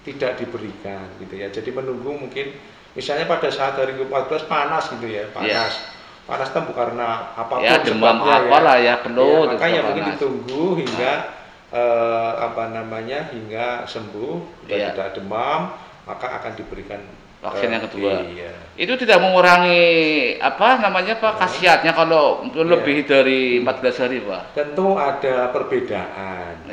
tidak diberikan gitu ya. Jadi menunggu mungkin misalnya pada saat hari ke-14 panas gitu ya, panas kan bukan karena apapun ya, demam apalah ya, penuh makanya mungkin ditunggu hingga hingga sembuh dan tidak demam, maka akan diberikan vaksin yang kedua. Itu tidak mengurangi khasiatnya kalau lebih dari 14 hari Pak? Tentu ada perbedaan,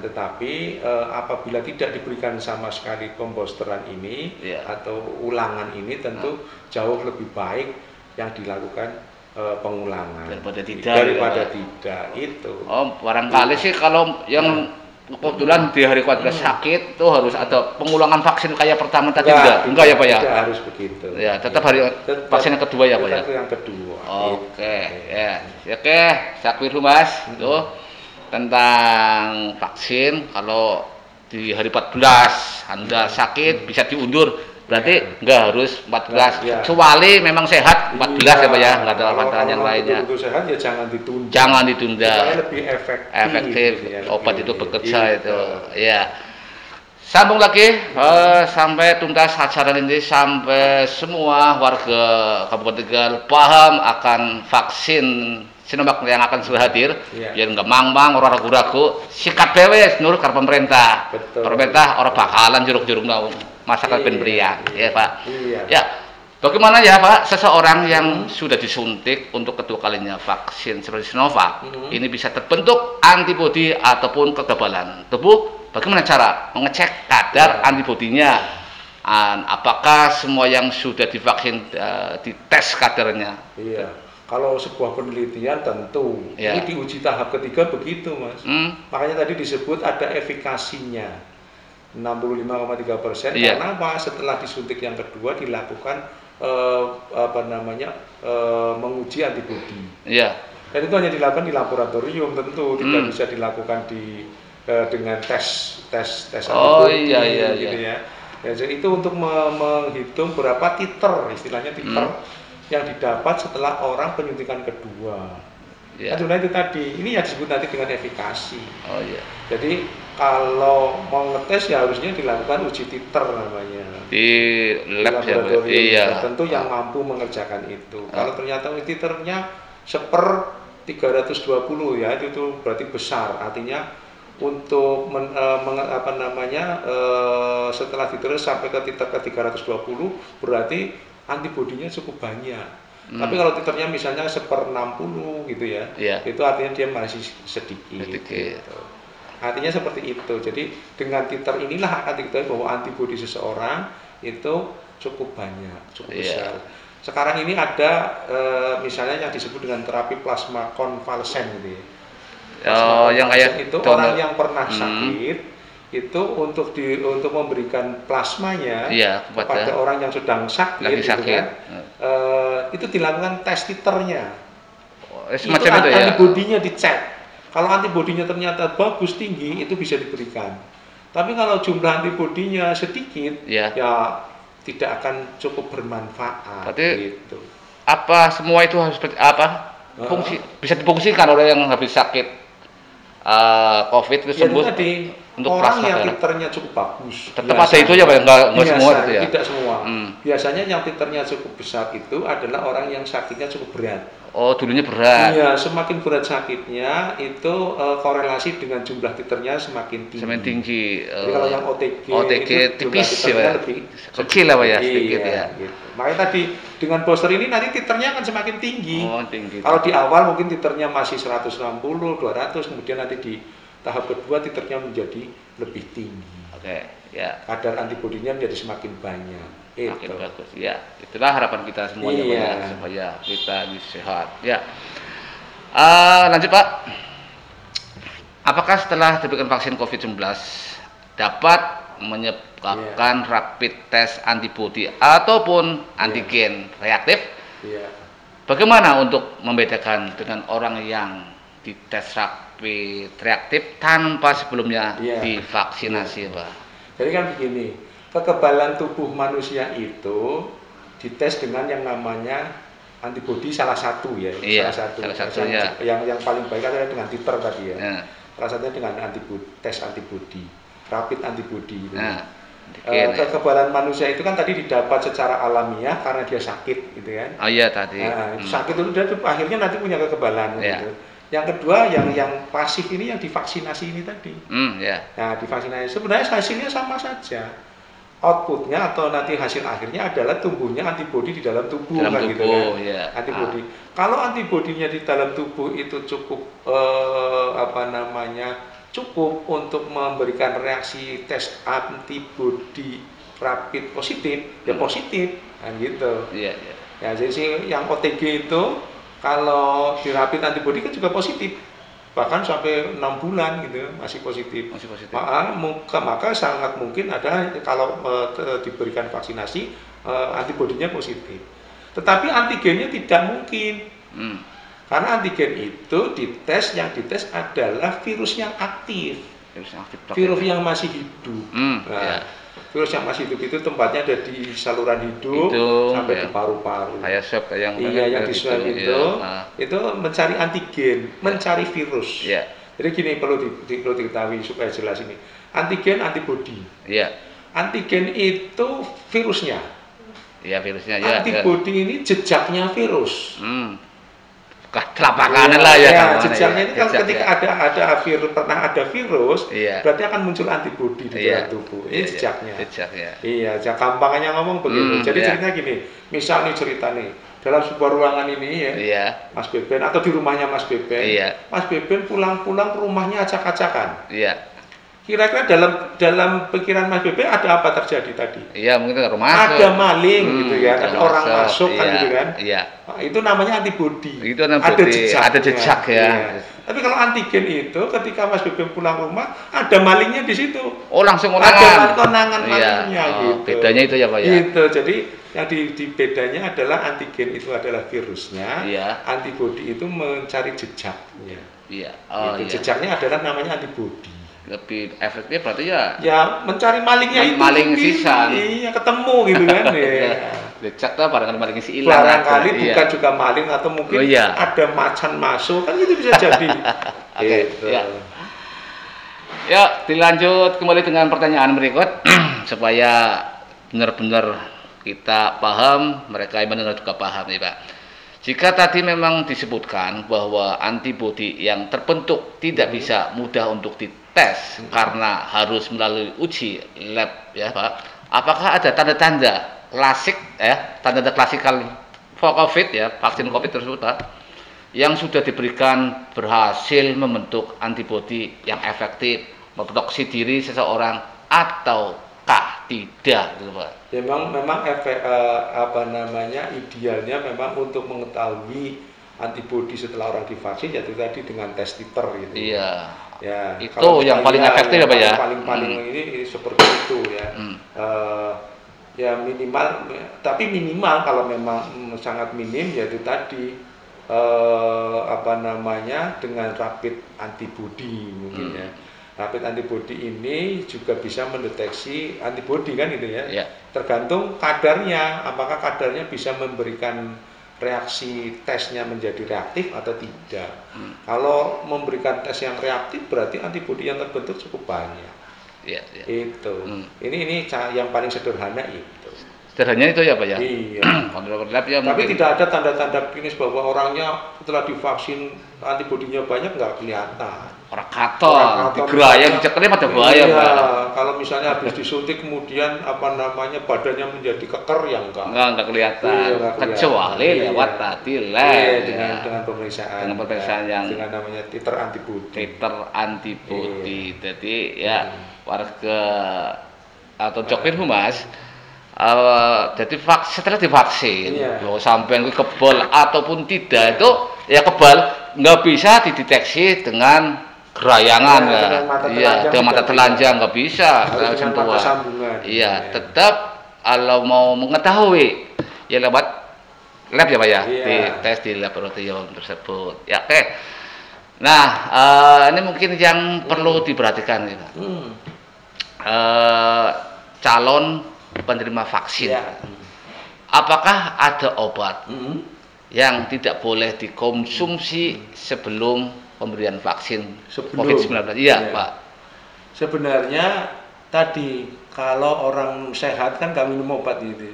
tetapi apabila tidak diberikan sama sekali pemboosteran ini atau ulangan ini, tentu jauh lebih baik yang dilakukan pengulangan daripada tidak itu. Barangkali sih kalau yang kebetulan di hari ke-14 sakit itu harus ada pengulangan vaksin kayak pertama tadi enggak ya Pak ya? Tidak harus begitu. Ya, tetap vaksin yang kedua ya Pak ya? Tetap yang kedua. Oke, Oke, Syakfir Humas itu tentang vaksin. Kalau di hari 14 Anda sakit bisa diundur. Berarti enggak harus 14, kecuali memang sehat 14 ya Pak ya, enggak ada pantangan yang lainnya. Kalau sehat ya jangan ditunda. Jangan ditunda. Supaya lebih efektif obat itu bekerja itu. Ya. Sambung lagi sampai tuntas acara ini, sampai semua warga Kabupaten Tegal paham akan vaksin Sinovac yang akan segera hadir. Biar enggak mang-mang, orang ragu-ragu, sikat dewe nurut karo pemerintah. Pemerintah orang bakalan jeruk-jeruk masyarakat pemberian, ya Pak. Ya, bagaimana ya Pak, seseorang yang sudah disuntik untuk kedua kalinya vaksin seperti Sinovac, ini bisa terbentuk antibodi ataupun kekebalan tubuh? Bagaimana cara mengecek kadar antibodinya? Apakah semua yang sudah divaksin dites kadarnya? Kalau sebuah penelitian tentu ini diuji tahap ketiga begitu Mas. Makanya tadi disebut ada efikasinya. 65,3%. Karena apa? Setelah disuntik yang kedua dilakukan menguji antibodi. Dan itu hanya dilakukan di laboratorium, tentu tidak bisa dilakukan dengan tes antibodi gitu ya. Jadi itu untuk menghitung berapa titer, istilahnya titer yang didapat setelah orang penyuntikan kedua. Nah, itu tadi, ini yang disebut nanti dengan efikasi. Jadi kalau mau ngetes ya harusnya dilakukan uji titer namanya di lab ya. Tentu yang mampu mengerjakan itu. Kalau ternyata titernya 1/320 ya, itu berarti besar. Artinya untuk setelah diterus sampai ke titer ke 320 berarti antibodinya cukup banyak. Tapi kalau titernya misalnya 1/60 gitu ya, itu artinya dia masih sedikit. Gitu. Artinya seperti itu. Jadi dengan titer inilah akan diketahui bahwa antibodi seseorang itu cukup banyak, cukup besar. Sekarang ini ada misalnya yang disebut dengan terapi plasma konvalesen gitu ya. Yang kayak itu orang yang pernah sakit itu untuk memberikan plasmanya kepada orang yang sedang sakit, itu dilakukan tes titernya. Itu antibodinya dicek. Kalau antibodinya ternyata bagus, tinggi, itu bisa diberikan. Tapi kalau jumlah antibodinya sedikit, ya tidak akan cukup bermanfaat. Berarti gitu. Apa semua itu harus bisa difungsikan oleh yang habis sakit? COVID itu sembuh tadi, untuk orang plasma yang darah. titernya cukup bagus. Tetap ada itu aja Pak, nggak semua itu ya? Tidak semua. Biasanya yang titernya cukup besar itu adalah orang yang sakitnya cukup berat. Oh, dulunya berat. Iya, semakin berat sakitnya itu korelasi dengan jumlah titernya semakin tinggi. Semakin tinggi. Jadi kalau yang OTG itu tipis ya, lebih kecil lah Pak ya, sedikit ya. Gitu. Makanya tadi dengan booster ini nanti titernya akan semakin tinggi. Oh, tinggi. Kalau di awal mungkin titernya masih 160, 200, kemudian nanti di tahap kedua titernya menjadi lebih tinggi. Oke, ya. Kadar antibodinya menjadi semakin banyak. Makin bagus. Ya, itulah harapan kita semuanya Pak ya, supaya kita bisa sehat. Ya. Lanjut Pak. Apakah setelah diberikan vaksin COVID-19 dapat menyebabkan rapid test antibodi ataupun antigen reaktif? Bagaimana untuk membedakan dengan orang yang dites rapid reaktif tanpa sebelumnya divaksinasi, Pak? Jadi kan begini, kekebalan tubuh manusia itu dites dengan yang namanya antibodi salah satu ya, salah satu yang paling baik adalah dengan titer tadi ya. Salah satunya dengan tes antibodi, rapid antibodi. Kekebalan manusia itu kan tadi didapat secara alamiah karena dia sakit, gitu kan? Oh iya tadi. Sakit itu dia akhirnya nanti punya kekebalan. Gitu. Yang kedua yang pasif ini yang divaksinasi ini tadi. Nah divaksinasi sebenarnya hasilnya sama saja. Outputnya atau nanti hasil akhirnya adalah tumbuhnya antibodi di dalam tubuh, kan gitu kan? Antibodi. Kalau antibodinya di dalam tubuh itu cukup cukup untuk memberikan reaksi tes antibodi rapid positif, ya positif, kan gitu. Ya jadi yang OTG itu kalau di rapid antibodi kan juga positif. Bahkan sampai 6 bulan gitu masih positif. Maka sangat mungkin ada kalau diberikan vaksinasi antibodinya positif. Tetapi antigennya tidak mungkin. Karena antigen itu yang dites adalah virus yang aktif. Virus yang masih hidup. Virus yang masih hidup itu tempatnya ada di saluran hidup sampai di paru-paru. Kayak swab yang di swab itu mencari antigen, mencari virus. Jadi gini perlu diketahui supaya jelas ini. Antigen, antibodi. Antigen itu virusnya. Antibodi ini jejaknya virus. Lapangan lah ya. Jejaknya ini kalau ketika ada virus, pernah ada virus, berarti akan muncul antibodi di dalam tubuh. Ini jejaknya. Iya, gampangannya ngomong begitu. Jadi ceritanya gini, misal nih cerita nih, dalam sebuah ruangan ini ya, Mas Beben atau di rumahnya Mas Beben, Mas Beben pulang-pulang rumahnya acak-acakan. Kira-kira dalam pikiran Mas Beben ada apa terjadi tadi? Mungkin rumah ada maling gitu ya, ada orang masuk kan gitu kan. Nah, itu namanya antibodi. Itu ada jejak ya. Tapi kalau antigen itu ketika Mas Beben pulang rumah ada malingnya di situ. Oh, langsung konangan. Ada konangan malingnya gitu. Bedanya itu ya Pak ya. Gitu. Jadi yang di bedanya adalah antigen itu adalah virusnya, antibodi itu mencari jejaknya. Jejaknya adalah namanya antibodi. Lebih efektif berarti mencari malingnya itu maling sisa ketemu gitu kan jejak tuh barangkali maling si hilang barangkali bukan juga maling atau mungkin ada macan masuk kan itu bisa jadi. Dilanjut kembali dengan pertanyaan berikut supaya benar-benar kita paham, mereka yang mendengar juga paham nih Pak. Jika tadi memang disebutkan bahwa antibodi yang terbentuk tidak bisa mudah untuk dites karena harus melalui uji lab ya Pak. Apakah ada tanda-tanda klasik tanda-tanda klasikal COVID ya, vaksin COVID tersebut Pak, yang sudah diberikan berhasil membentuk antibodi yang efektif memproteksi diri seseorang ataukah tidak gitu Pak? Memang efek idealnya memang untuk mengetahui antibodi setelah orang divaksin yaitu tadi dengan tes titer gitu. Itu yang paling efektif ya Pak ya. Paling ini seperti itu ya. Minimal kalau memang sangat minim yaitu tadi dengan rapid antibodi mungkin ya. Rapid antibodi ini juga bisa mendeteksi antibodi kan itu ya. Tergantung kadarnya, apakah kadarnya bisa memberikan reaksi tesnya menjadi reaktif atau tidak. Kalau memberikan tes yang reaktif berarti antibodi yang terbentuk cukup banyak. Ya. Itu. Ini yang paling sederhana itu. Sederhananya itu ya Pak ya? Iya. Ya, tapi tidak ada tanda-tanda klinis bahwa orangnya setelah divaksin antibodinya banyak, nggak kelihatan. Orang katon, digerayam, cekelnya pada bahaya Pak. Pak. Kalau misalnya habis disuntik kemudian badannya menjadi keker, yang enggak kelihatan. Kecuali lewat tadi dengan pemeriksaan yang dengan namanya titer antibodi. Jadi ya warga atau Jokpin Humas jadi setelah divaksin sampai kebal ataupun tidak itu ya kebal nggak bisa dideteksi dengan gerayangan dengan mata telanjang nggak bisa sentuhan. Iya, tetap kalau mau mengetahui ya lewat lab ya Pak ya, di tes di laboratorium tersebut. Ya oke. Nah ini mungkin yang perlu diperhatikan ya. Calon penerima vaksin, apakah ada obat yang tidak boleh dikonsumsi sebelum pemberian vaksin COVID-19? Iya Pak. Sebenarnya tadi kalau orang sehat kan nggak minum obat gitu.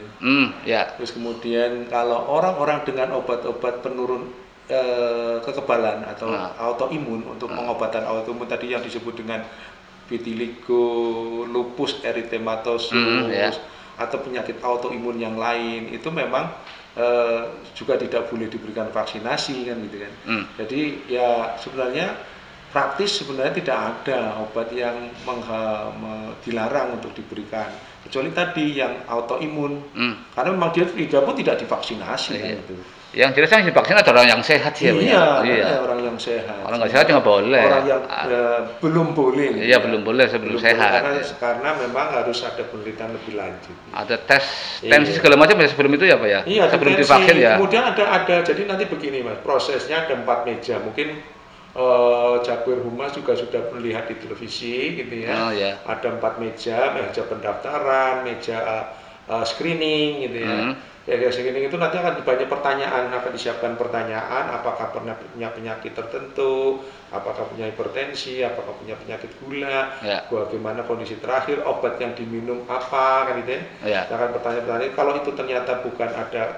Terus kemudian kalau orang-orang dengan obat-obat penurun kekebalan atau autoimun untuk pengobatan autoimun tadi yang disebut dengan vitiligo, lupus erythematosus, atau penyakit autoimun yang lain, itu memang juga tidak boleh diberikan vaksinasi kan gitu kan. Jadi ya sebenarnya praktis sebenarnya tidak ada obat yang dilarang untuk diberikan, kecuali tadi yang autoimun, karena memang dia pun tidak divaksinasi kan itu. Yang jelas yang divaksin adalah orang yang sehat sih. Iya, orang yang sehat. Orang nggak sehat nggak boleh. Orang yang belum boleh. Iya, belum boleh sebelum sehat. Karena memang harus ada penelitian lebih lanjut. Ada tensi segala macam ya sebelum itu ya Pak ya. Iya, sebelum divaksin ya. Kemudian ada. Jadi nanti begini Mas, prosesnya ada 4 meja. Mungkin Jokpin Humas juga sudah melihat di televisi gitu ya. Ada 4 meja pendaftaran, meja screening gitu ya. Ya screening itu nanti akan banyak pertanyaan, akan disiapkan pertanyaan, apakah pernah punya penyakit tertentu, apakah punya hipertensi, apakah punya penyakit gula, bagaimana kondisi terakhir, obat yang diminum apa, kan gitu ya. Akan pertanyaan-pertanyaan. Kalau itu ternyata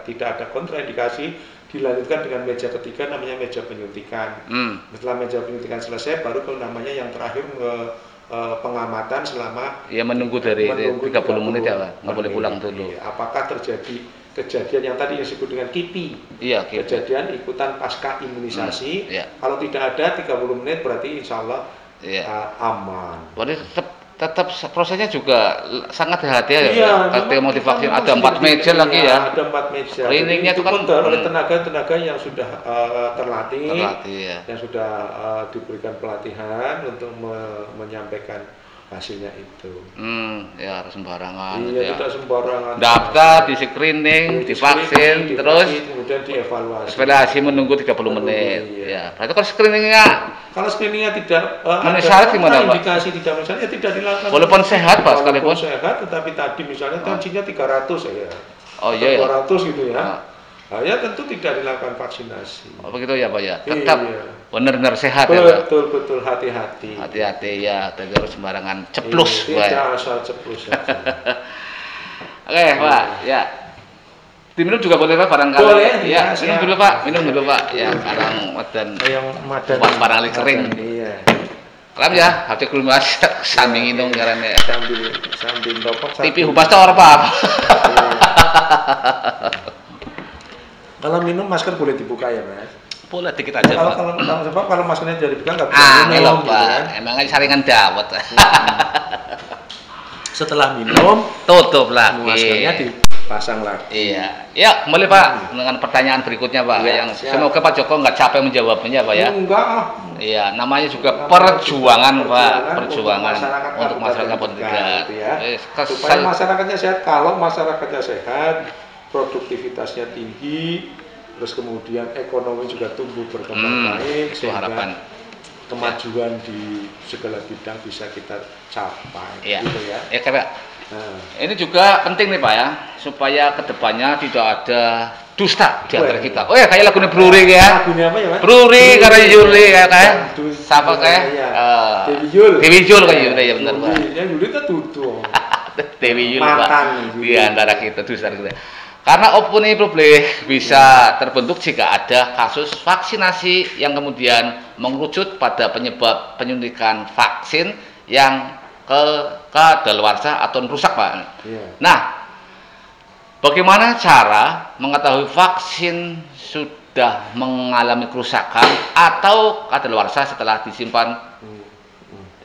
tidak ada kontraindikasi, dilanjutkan dengan meja ketiga namanya meja penyuntikan. Setelah meja penyuntikan selesai, baru kalau namanya yang terakhir pengamatan selama menunggu 30 menit ya Pak, nggak boleh pulang dulu. Apakah terjadi kejadian yang tadi yang disebut dengan KIPI, kejadian ikutan pasca imunisasi. Kalau tidak ada 30 menit berarti insya Allah aman. Berarti tetap prosesnya juga sangat hati-hati ya. Ketika mau divaksin ada 4 meja lagi ya. Ada 4 meja. Screeningnya itu kan oleh tenaga-tenaga yang sudah terlatih yang sudah diberikan pelatihan untuk menyampaikan hasilnya itu. Ya harus sembarangan. Iya, tidak sembarangan. Daftar, di screening, divaksin, terus kemudian dievaluasi. Evaluasi menunggu 30 menit. Ya, berarti kalau screeningnya tidak memenuhi syarat gimana Pak? Indikasi tidak memenuhi syarat ya tidak dilakukan. Walaupun sehat Pak sekalipun. Sehat, tetapi tadi misalnya tensinya 300 ya. Oh iya. 200 gitu ya. Nah, ya tentu tidak dilakukan vaksinasi. Oh begitu ya Pak ya. Tetap benar-benar sehat ya Pak. Betul, hati-hati. Hati-hati ya, tidak harus sembarangan ceplus Pak. Tidak asal ceplus saja. Oke Pak, ya. Diminum juga boleh Pak barangkali. Boleh. Ya, minum dulu Pak. Ya, sekarang madan. Barangkali kering. Iya. Kelam ya, hati kelumas samping itu karena sambil rokok. TV Humas Tower Pak. Kalau minum masker boleh dibuka ya Mas? Boleh dikit aja Pak. Kalau maskernya jadi buka nggak bisa minum. Pak. Emangnya saringan dawet. Setelah minum, tutup lagi. Maskernya dipasang lagi. Iya. Ya kembali Pak dengan pertanyaan berikutnya Pak. Yang semoga Pak Joko nggak capek menjawabnya Pak ya. Enggak. Iya, namanya juga perjuangan Pak. Perjuangan untuk masyarakat pendidikan. Supaya masyarakatnya sehat. Kalau masyarakatnya sehat, produktivitasnya tinggi, terus kemudian ekonomi juga tumbuh berkembang baik, sehingga harapan kemajuan di segala bidang bisa kita capai. Gitu ya. Pak. Ini juga penting nih Pak ya, supaya kedepannya tidak ada dusta di antara kita. Oh ya, kayak lagunya Bruri ya. Lagunya apa ya, Pak? Bruri karena Yuli kayak siapa kayak Dewi Yul kayak Yuli ya benar Pak. Ya Yuli itu tutu. Dewi Yul Pak. Di antara kita dusta kita. Karena opini publik bisa terbentuk jika ada kasus vaksinasi yang kemudian mengerucut pada penyebab penyuntikan vaksin yang kadaluarsa atau rusak, Pak. Nah, bagaimana cara mengetahui vaksin sudah mengalami kerusakan atau kadaluarsa setelah disimpan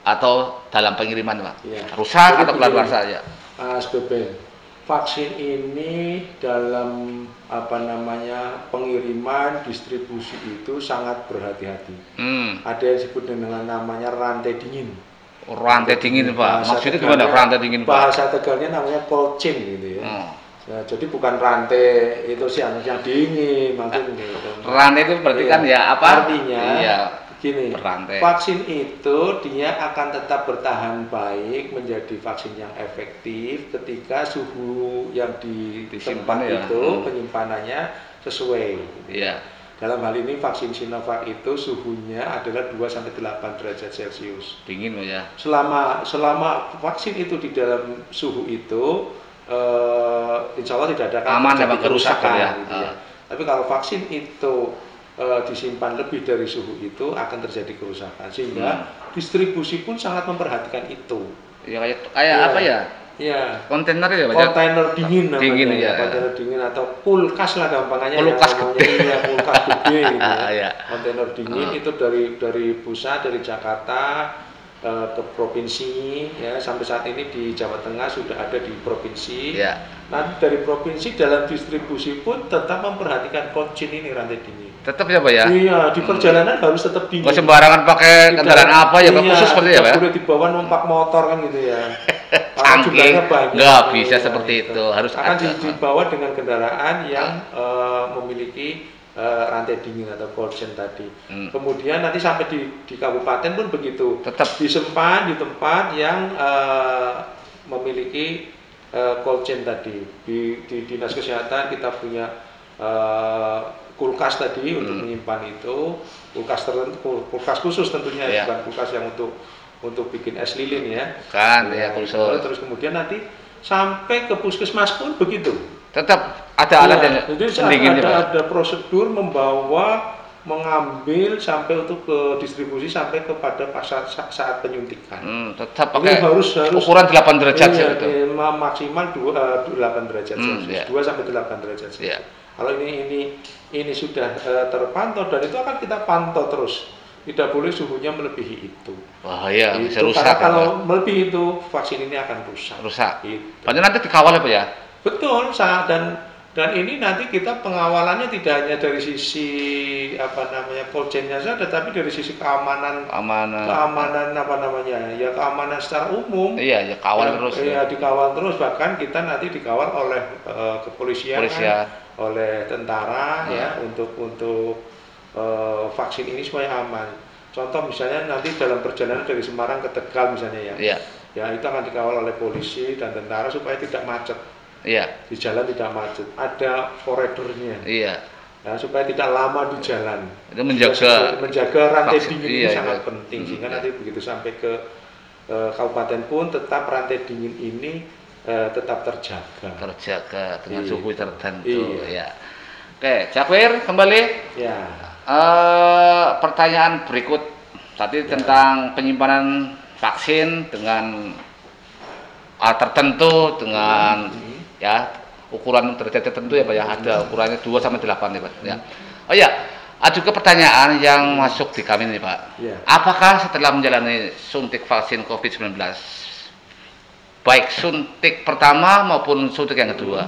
atau dalam pengiriman, Pak? Rusak atau kadaluarsa ya? SPP. Vaksin ini dalam pengiriman distribusi itu sangat berhati-hati. Ada yang disebut dengan namanya rantai dingin. Rantai dingin, Pak. Maksudnya gimana rantai dingin, Pak? Bahasa Tegalnya namanya cold chain gitu ya. Ya, jadi bukan rantai itu yang dingin maksudnya. Rantai itu berarti kan ya apa? Artinya gini, berantai. Vaksin itu dia akan tetap bertahan baik menjadi vaksin yang efektif ketika suhu yang disimpan itu penyimpanannya sesuai. Dalam hal ini vaksin Sinovac itu suhunya adalah 2-8 derajat Celcius. Dingin ya. Selama vaksin itu di dalam suhu itu insya Allah tidak ada aman dan kerusakan ya. Gitu ya. Tapi kalau vaksin itu disimpan lebih dari suhu itu akan terjadi kerusakan, sehingga distribusi pun sangat memperhatikan itu. Ya kayak apa ya? Iya. Kontainer ya, Pak. Kontainer dingin namanya. Dingin ya. Kontainer dingin atau kulkas lah gampangnya. Kulkas gede. Ya, kulkas gede gitu. Ya. Kontainer dingin itu dari pusat, dari Jakarta ke provinsi ya, sampai saat ini di Jawa Tengah sudah ada di provinsi. Nanti dari provinsi dalam distribusi pun tetap memperhatikan cold chain ini, rantai dingin. Tetap ya, Pak ya? Iya, di perjalanan harus tetap dingin. Nggak sembarangan pakai kendaraan apa ya, Pak? Khusus seperti ya, Pak? Boleh dibawa numpak motor kan gitu ya. Canggih, nggak bisa seperti itu, harus akan ada. Dibawa dengan kendaraan yang memiliki rantai dingin atau cold chain tadi. Kemudian nanti sampai di kabupaten pun begitu. Tetap disimpan di tempat yang memiliki cold chain tadi. Di dinas kesehatan kita punya kulkas tadi untuk menyimpan itu, kulkas khusus tentunya, bukan kulkas yang untuk bikin es lilin ya. Kan ya khusus. Terus kemudian nanti sampai ke puskesmas pun begitu. Tetap ada alat yang pendinginnya, Pak. Ada prosedur mengambil sampai untuk ke distribusi sampai kepada saat penyuntikan. Tetap pakai harus ukuran 8 derajat itu. Maksimal 8 derajat Celcius. 2 sampai 8 derajat Celcius. Kalau ini sudah terpantau dan itu akan kita pantau terus. Tidak boleh suhunya melebihi itu. Bahaya, bisa rusak. Karena kalau melebihi itu vaksin ini akan rusak. Padahal nanti dikawal ya, Pak ya? Betul, dan ini nanti kita pengawalannya tidak hanya dari sisi cold chain-nya saja, tapi dari sisi keamanan keamanan secara umum. Iya, ya kawal terus. Iya, dikawal terus, bahkan kita nanti dikawal oleh kepolisian. Oleh tentara ya untuk vaksin ini supaya aman. Contoh misalnya nanti dalam perjalanan dari Semarang ke Tegal misalnya ya itu akan dikawal oleh polisi dan tentara supaya tidak macet. Di jalan tidak macet. Ada koridornya. Nah, supaya tidak lama di jalan. Itu menjaga rantai dingin ini sangat penting sehingga nanti begitu sampai ke kabupaten pun tetap rantai dingin ini tetap terjaga dengan suhu tertentu. Oke, Jakwir kembali. Pertanyaan berikut tadi tentang penyimpanan vaksin dengan alat tertentu dengan ukuran derajat tertentu ya, Pak ya. Ada ukurannya 2-8 ya, Pak ya. Oh ya, ada juga pertanyaan yang masuk di kami nih, Pak. Apakah setelah menjalani suntik vaksin COVID-19 baik suntik pertama maupun suntik yang kedua,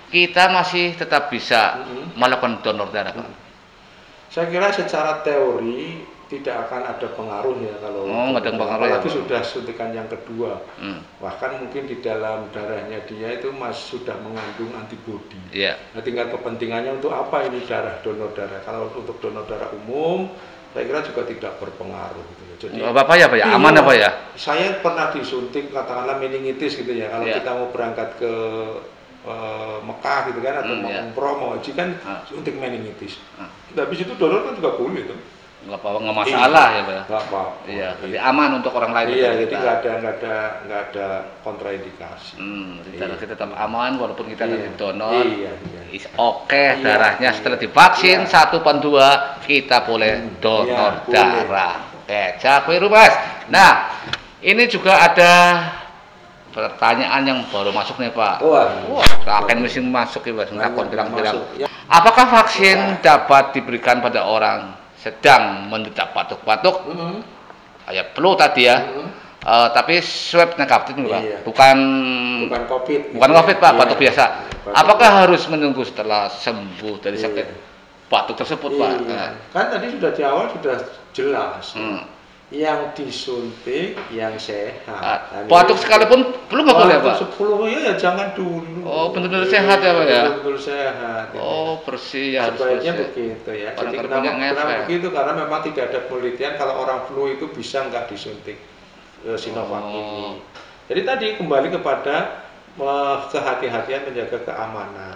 kita masih tetap bisa melakukan donor darah, Pak? Saya kira secara teori tidak akan ada pengaruh ya kalau nggak ada pengaruh apalagi sudah suntikan yang kedua. Bahkan mungkin di dalam darahnya dia itu masih sudah mengandung antibodi. Nah, tinggal kepentingannya untuk apa ini donor darah. Kalau untuk donor darah umum saya kira juga tidak berpengaruh gitu. Jadi apa ya, Pak ya? Aman apa ya? Saya pernah disuntik katakanlah meningitis gitu ya. Kalau kita mau berangkat ke Mekah gitu kan, atau mau umroh, mau haji kan suntik meningitis. Habis itu donor kan juga boleh tuh. Nggak apa-apa, nggak masalah ya Pak. Nggak apa-apa. Iya, jadi aman untuk orang lain. Iya, jadi nggak ada kontraindikasi. Darah kita tetap aman walaupun kita nanti donor. Iya. Oke, darahnya setelah divaksin 1/2 kita boleh donor darah. Oke, Jakwiru Mas. Nah, ini juga ada pertanyaan yang baru masuk nih Pak. Akan mesin masuk ya Pak. Bilang-bilang. Apakah vaksin dapat diberikan pada orang sedang menderita batuk-batuk? Ya flu tadi ya. Tapi swab negatif nih Pak. Bukan COVID. Bukan COVID Pak, batuk biasa. Apakah harus menunggu setelah sembuh dari sakit batuk tersebut Pak? Kan tadi sudah di awal sudah jelas. Yang disuntik yang sehat. Batuk sekalipun belum nggak boleh Pak? 10 ya jangan dulu. Oh, benar-benar sehat ya Pak ya? Benar-benar sehat. Oh, bersih ya. Sebaiknya begitu ya. Jadi kenapa begitu? Karena memang tidak ada penelitian kalau orang flu itu bisa nggak disuntik Sinovac ini. Jadi tadi kembali kepada kehati-hatian menjaga keamanan.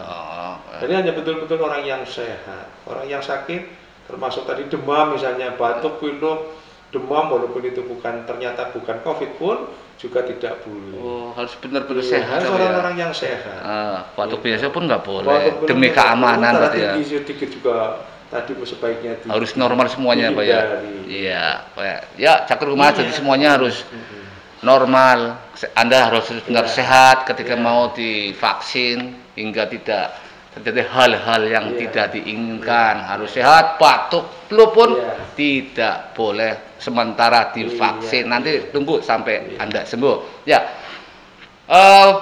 Jadi hanya betul-betul orang yang sehat. Orang yang sakit termasuk tadi demam misalnya, batuk, pilek, demam walaupun itu ternyata bukan COVID pun juga tidak boleh. Harus benar-benar sehat. Harus orang-orang yang sehat. Batuk biasa pun nggak boleh. Demi keamanan tadi ya. Sedikit juga tadi sebaiknya harus normal semuanya Pak ya. Iya, Pak. Ya, Jakwiru Mas, jadi semuanya harus normal. Anda harus benar sehat ketika mau divaksin hingga tidak terjadi hal-hal yang tidak diinginkan. Harus sehat, batuk, flu pun tidak boleh sementara divaksin. Nanti tunggu sampai Anda sembuh. Ya.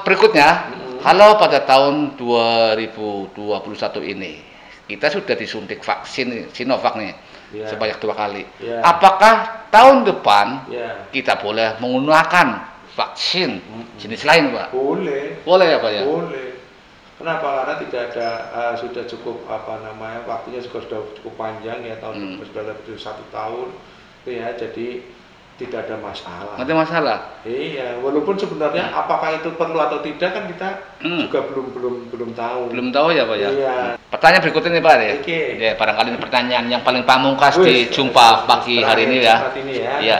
Berikutnya, kalau pada tahun 2021 ini kita sudah disuntik vaksin Sinovac nih sebanyak 2 kali. Apakah tahun depan kita boleh menggunakan vaksin jenis lain Pak? Boleh. Boleh ya Pak ya? Boleh. Kenapa? Karena tidak ada sudah cukup waktunya juga sudah cukup panjang ya, sudah lebih 1 tahun ya, jadi tidak ada masalah. Tidak ada masalah. Iya, walaupun sebenarnya apakah itu perlu atau tidak kan kita juga belum tahu. Belum tahu ya Pak ya. Iya. Pertanyaan berikutnya nih Pak ya. Ya, barangkali ini pertanyaan yang paling pamungkas di jumpa pagi hari ini ya. Iya.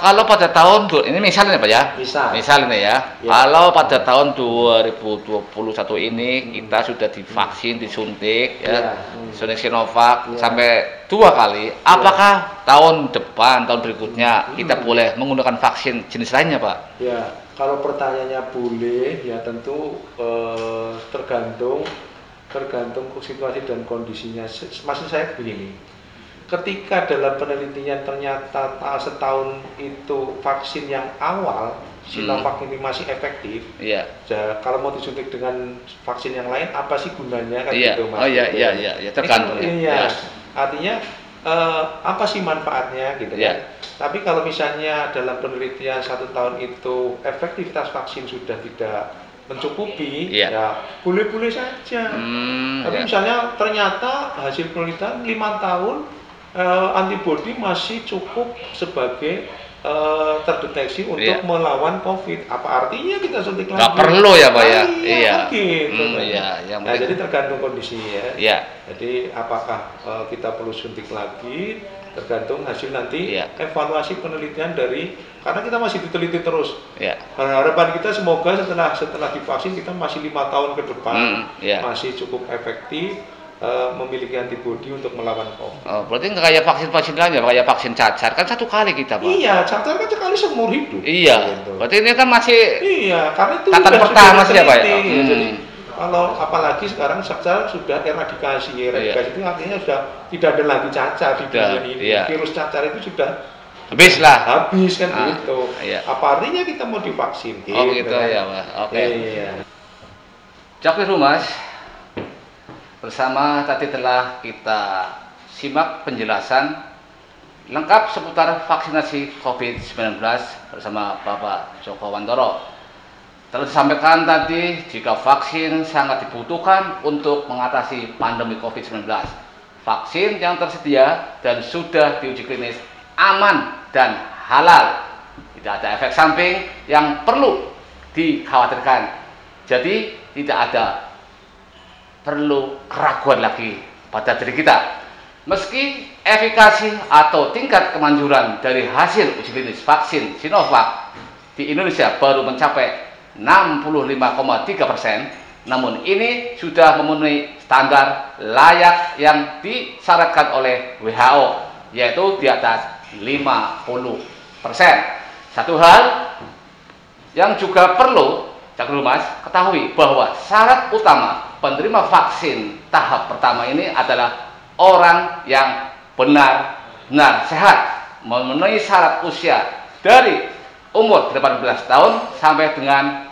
Kalau pada tahun ini misalnya Pak ya. Misal ini ya. Kalau pada tahun 2021 ini kita sudah divaksin, disuntik ya. Suntik Sinovac sampai 2 kali. Apakah tahun depan, tahun berikutnya kita boleh menggunakan vaksin jenis lainnya Pak? Ya, kalau pertanyaannya boleh ya tentu tergantung situasi dan kondisinya. Maksud saya begini. Ketika dalam penelitian ternyata setahun itu vaksin yang awal Sinovac ini masih efektif. Kalau mau disuntik dengan vaksin yang lain apa sih gunanya kan gitu Mas? Tergantung. Artinya apa sih manfaatnya gitu kan? Tapi kalau misalnya dalam penelitian 1 tahun itu efektivitas vaksin sudah tidak mencukupi, ya boleh-boleh saja. Tapi misalnya ternyata hasil penelitian 5 tahun antibodi masih cukup sebagai terdeteksi untuk melawan COVID. Apa artinya kita suntik lagi? Nggak perlu ya Pak ya? Iya. Nah, jadi tergantung kondisi ya. Jadi apakah kita perlu suntik lagi? Tergantung hasil nanti evaluasi penelitian karena kita masih diteliti terus. Harapan kita semoga setelah divaksin kita masih 5 tahun ke depan masih cukup efektif. Memiliki antibodi untuk melawan COVID. Berarti nggak kayak vaksin lain ya, kayak vaksin cacar kan 1 kali kita Pak. Iya, cacar kan sekali seumur hidup. Iya. Gitu. Berarti ini kan masih. Iya, karena itu tatan pertama sih ya Pak. Jadi kalau apalagi sekarang cacar sudah eradikasi. Eradikasi itu artinya sudah tidak ada lagi cacar di dunia ini. Virus cacar itu sudah habis kan gitu. Apa artinya kita mau divaksin? Gitu ya Pak. Oke. Jakwiru Mas. Bersama tadi telah kita simak penjelasan lengkap seputar vaksinasi COVID-19 bersama Bapak Joko Wantoro. Telah disampaikan tadi jika vaksin sangat dibutuhkan untuk mengatasi pandemi COVID-19. Vaksin yang tersedia dan sudah diuji klinis aman dan halal. Tidak ada efek samping yang perlu dikhawatirkan. Jadi tidak ada perlu keraguan lagi pada diri kita. Meski efikasi atau tingkat kemanjuran dari hasil uji klinis vaksin Sinovac di Indonesia baru mencapai 65,3%, namun ini sudah memenuhi standar layak yang disyaratkan oleh WHO, yaitu di atas 50%. Satu hal yang juga perlu Cak Humas ketahui bahwa syarat utama penerima vaksin tahap pertama ini adalah orang yang benar-benar sehat, memenuhi syarat usia dari umur 18 tahun sampai dengan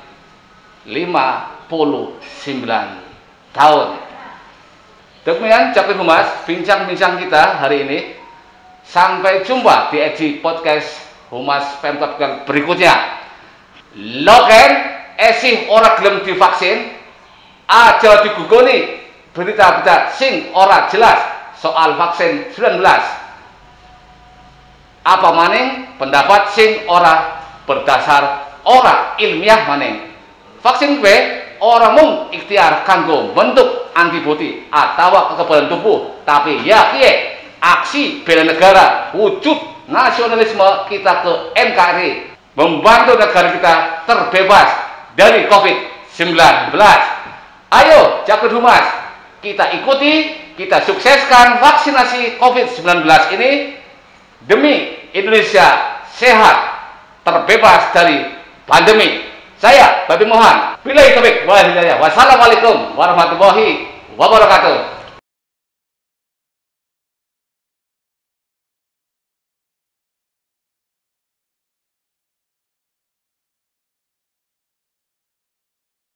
59 tahun. Demikian Cak Humas bincang-bincang kita hari ini. Sampai jumpa di edisi podcast Humas Pemkab yang berikutnya. Loken esih ora gelem divaksin, aja digugoni berita-berita sing ora jelas soal vaksin 19. Apa maning pendapat sing ora berdasar ora ilmiah maning. Vaksin kuwi ora mung ikhtiar kanggo bentuk antibodi atau kekebalan tubuh, tapi ya kiye aksi bela negara, wujud nasionalisme kita ke NKRI, membantu negara kita terbebas dari COVID-19. Ayo Cak Humas, kita ikuti, kita sukseskan vaksinasi COVID-19 ini demi Indonesia sehat, terbebas dari pandemi. Saya Babi Mohan. Wassalamualaikum warahmatullahi wabarakatuh.